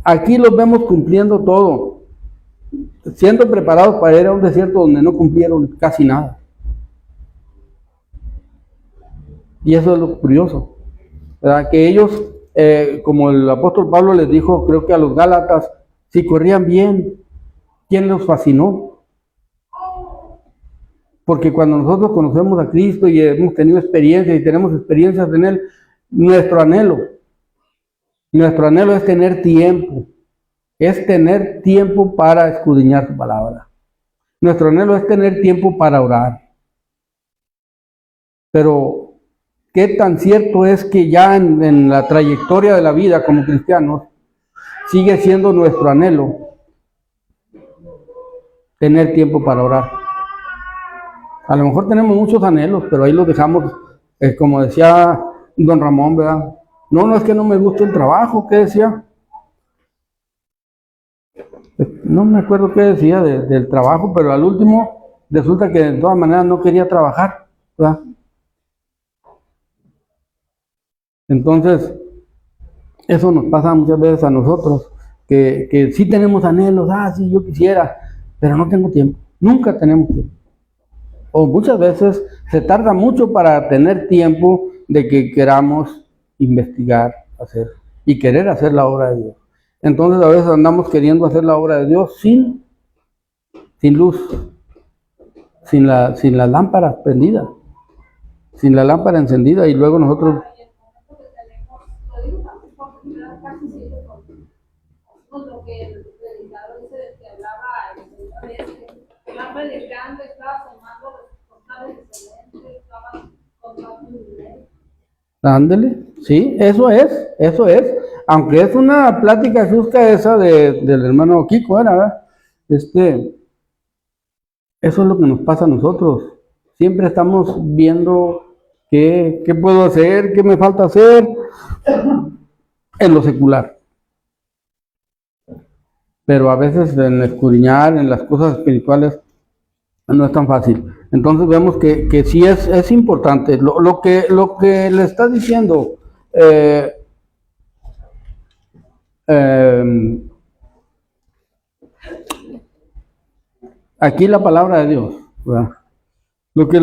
Aquí los vemos cumpliendo todo, siendo preparados para ir a un desierto donde no cumplieron casi nada. Y eso es lo curioso, ¿verdad? Que ellos, como el apóstol Pablo les dijo, creo que a los Gálatas, si corrían bien, ¿quién los fascinó? Porque cuando nosotros conocemos a Cristo y hemos tenido experiencias y tenemos experiencias en Él, nuestro anhelo es tener tiempo para escudriñar su palabra. Nuestro anhelo es tener tiempo para orar. Pero, ¿qué tan cierto es que ya en la trayectoria de la vida como cristianos sigue siendo nuestro anhelo tener tiempo para orar? A lo mejor tenemos muchos anhelos, pero ahí los dejamos, como decía don Ramón, ¿verdad? No es que no me guste el trabajo, ¿qué decía? No me acuerdo qué decía del trabajo, pero al último resulta que de todas maneras no quería trabajar, ¿verdad? Entonces, eso nos pasa muchas veces a nosotros, que sí tenemos anhelos, sí, yo quisiera, pero no tengo tiempo, nunca tenemos tiempo. O muchas veces se tarda mucho para tener tiempo de que queramos investigar, hacer y querer hacer la obra de Dios. Entonces a veces andamos queriendo hacer la obra de Dios sin luz, sin la lámpara prendida, sin la lámpara encendida, y luego nosotros... Lo que el predicador dice que hablaba estaba predicando, estaba tomando responsables excelentes, estaba contando dinero. Ándele, sí, eso es, aunque es una plática justa esa del hermano Kiko, ¿verdad? Eso es lo que nos pasa a nosotros, siempre estamos viendo qué puedo hacer, qué me falta hacer en lo secular. Pero a veces en escudriñar, en las cosas espirituales, no es tan fácil. Entonces vemos que sí es importante. Lo que le está diciendo aquí la palabra de Dios, ¿verdad? Lo que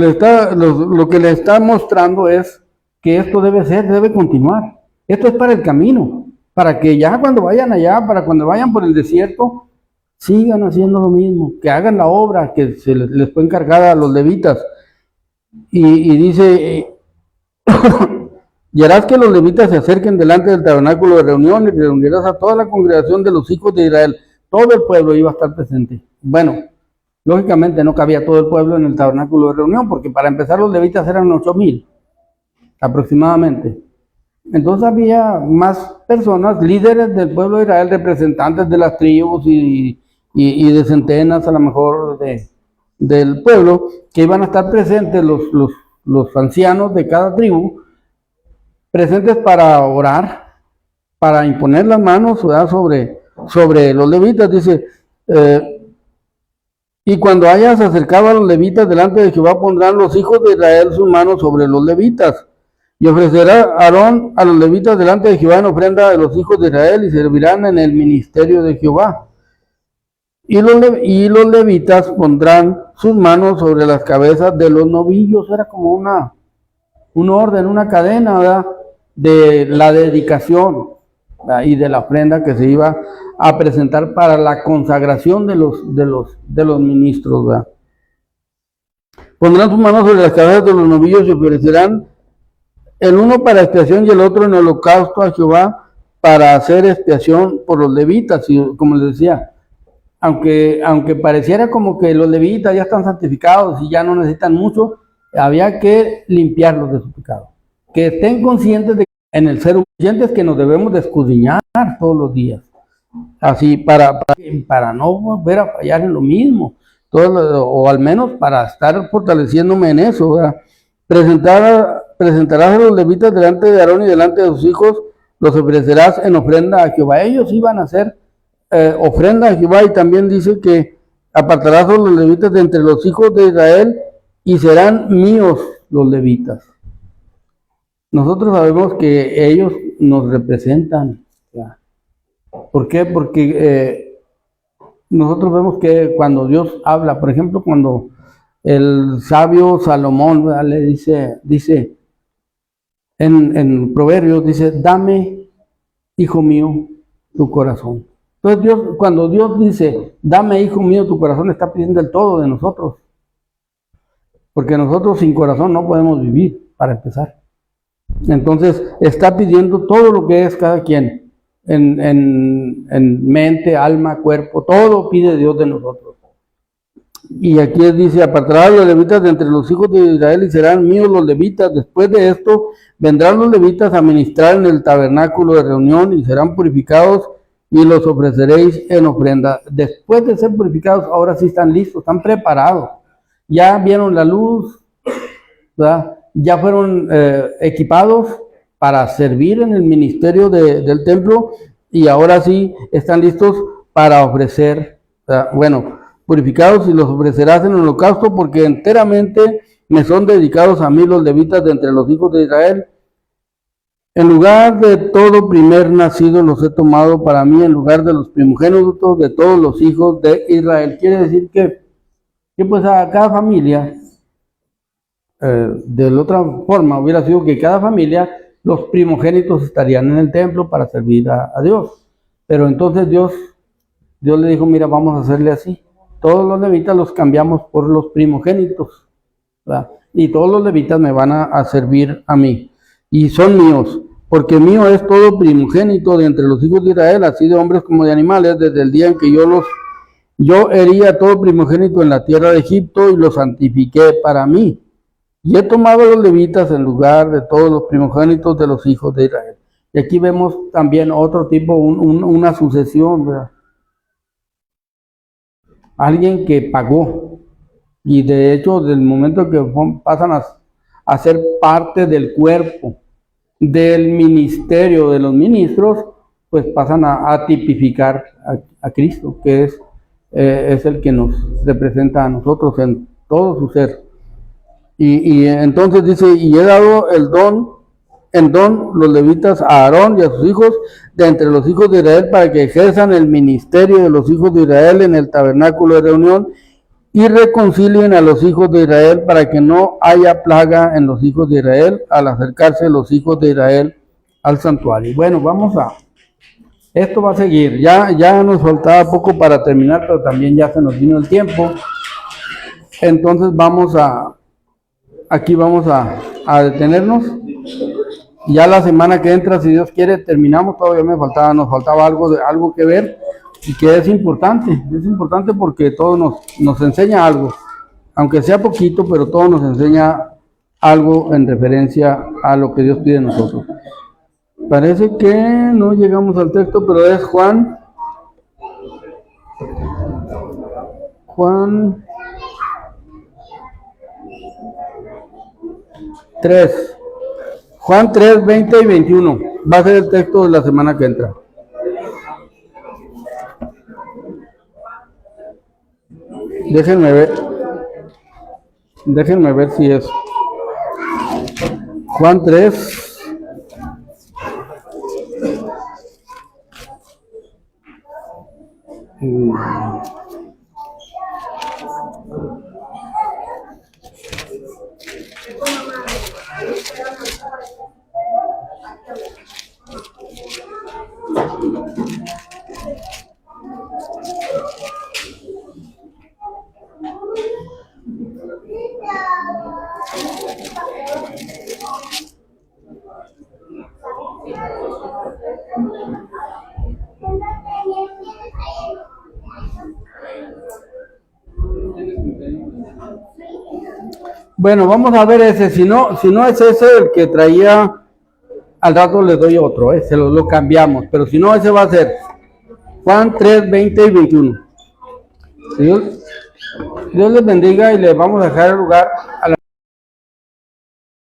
le está mostrando es que esto debe continuar. Esto es para el camino, para que ya cuando vayan allá, para cuando vayan por el desierto, sigan haciendo lo mismo, que hagan la obra que se les fue encargada a los levitas. Y dice, y harás que los levitas se acerquen delante del tabernáculo de reunión y reunirás a toda la congregación de los hijos de Israel. Todo el pueblo iba a estar presente. Bueno, lógicamente no cabía todo el pueblo en el tabernáculo de reunión, porque para empezar los levitas eran 8,000 aproximadamente. Entonces había más personas, líderes del pueblo de Israel, representantes de las tribus y de centenas a lo mejor del pueblo, que iban a estar presentes los ancianos de cada tribu, presentes para orar, para imponer las manos, ¿verdad? sobre los levitas. Dice, y cuando hayas acercado a los levitas delante de Jehová, pondrán los hijos de Israel sus manos sobre los levitas. Y ofrecerá Aarón a los levitas delante de Jehová en ofrenda de los hijos de Israel, y servirán en el ministerio de Jehová. Y los levitas pondrán sus manos sobre las cabezas de los novillos. Era como un orden, una cadena, ¿verdad? De la dedicación, ¿verdad? Y de la ofrenda que se iba a presentar para la consagración de los ministros, ¿verdad? Pondrán sus manos sobre las cabezas de los novillos y ofrecerán el uno para expiación y el otro en holocausto a Jehová para hacer expiación por los levitas. Y como les decía, aunque pareciera como que los levitas ya están santificados y ya no necesitan mucho, había que limpiarlos de su pecado. Que estén conscientes de que en el ser conscientes que nos debemos de escudriñar todos los días. Así para no volver a fallar en lo mismo, o al menos para estar fortaleciéndome en eso, ¿verdad? Presentarás a los levitas delante de Aarón y delante de sus hijos, los ofrecerás en ofrenda a Jehová. Ellos iban a hacer ofrenda a Jehová, y también dice que apartarás a los levitas de entre los hijos de Israel y serán míos los levitas. Nosotros sabemos que ellos nos representan. ¿Por qué? Porque nosotros vemos que cuando Dios habla, por ejemplo, cuando el sabio Salomón, ¿verdad?, le dice en Proverbios, dice, dame, hijo mío, tu corazón. Entonces cuando Dios dice, dame, hijo mío, tu corazón, está pidiendo el todo de nosotros. porque nosotros sin corazón no podemos vivir, para empezar. Entonces está pidiendo todo lo que es cada quien, en mente, alma, cuerpo, todo pide Dios de nosotros. Y aquí dice, apartará a los levitas de entre los hijos de Israel y serán míos los levitas. Después de esto vendrán los levitas a ministrar en el tabernáculo de reunión y serán purificados y los ofreceréis en ofrenda. Después de ser purificados, ahora sí están listos, están preparados. Ya vieron la luz, ¿verdad? Ya fueron equipados para servir en el ministerio del templo y ahora sí están listos para ofrecer, ¿verdad? Bueno, purificados y los ofrecerás en holocausto, porque enteramente me son dedicados a mí los levitas de entre los hijos de Israel. En lugar de todo primer nacido los he tomado para mí, en lugar de los primogénitos de todos los hijos de Israel. Quiere decir que pues a cada familia, de la otra forma hubiera sido que cada familia, los primogénitos estarían en el templo para servir a Dios. Pero entonces Dios le dijo, mira, vamos a hacerle así. Todos los levitas los cambiamos por los primogénitos, ¿verdad? Y todos los levitas me van a servir a mí. Y son míos, porque mío es todo primogénito de entre los hijos de Israel, así de hombres como de animales, desde el día en que yo hería todo primogénito en la tierra de Egipto y los santifiqué para mí. Y he tomado los levitas en lugar de todos los primogénitos de los hijos de Israel. Y aquí vemos también otro tipo, una sucesión, ¿verdad? Alguien que pagó, y de hecho del momento que pasan a ser parte del cuerpo, del ministerio de los ministros, pues pasan a tipificar a Cristo, que es el que nos representa a nosotros en todo su ser. Y entonces dice, y he dado en don los levitas a Aarón y a sus hijos de entre los hijos de Israel para que ejerzan el ministerio de los hijos de Israel en el tabernáculo de reunión y reconcilien a los hijos de Israel para que no haya plaga en los hijos de Israel al acercarse los hijos de Israel al santuario. Bueno, esto va a seguir, ya nos faltaba poco para terminar, pero también ya se nos vino el tiempo. Entonces aquí vamos a detenernos. Ya la semana que entra, si Dios quiere, terminamos. Todavía nos faltaba algo que ver y que es importante porque todo nos enseña algo, aunque sea poquito, pero todo nos enseña algo en referencia a lo que Dios pide de nosotros. Parece que no llegamos al texto, pero es Juan 3. Juan 3, 20 y 21. Va a ser el texto de la semana que entra. Déjenme ver si es. Juan 3. Bueno, vamos a ver ese. Si no es ese el que traía, al rato le doy otro, se lo cambiamos. Pero si no, ese va a ser Juan 3, 20 y 21. Dios les bendiga y les vamos a dejar el lugar a la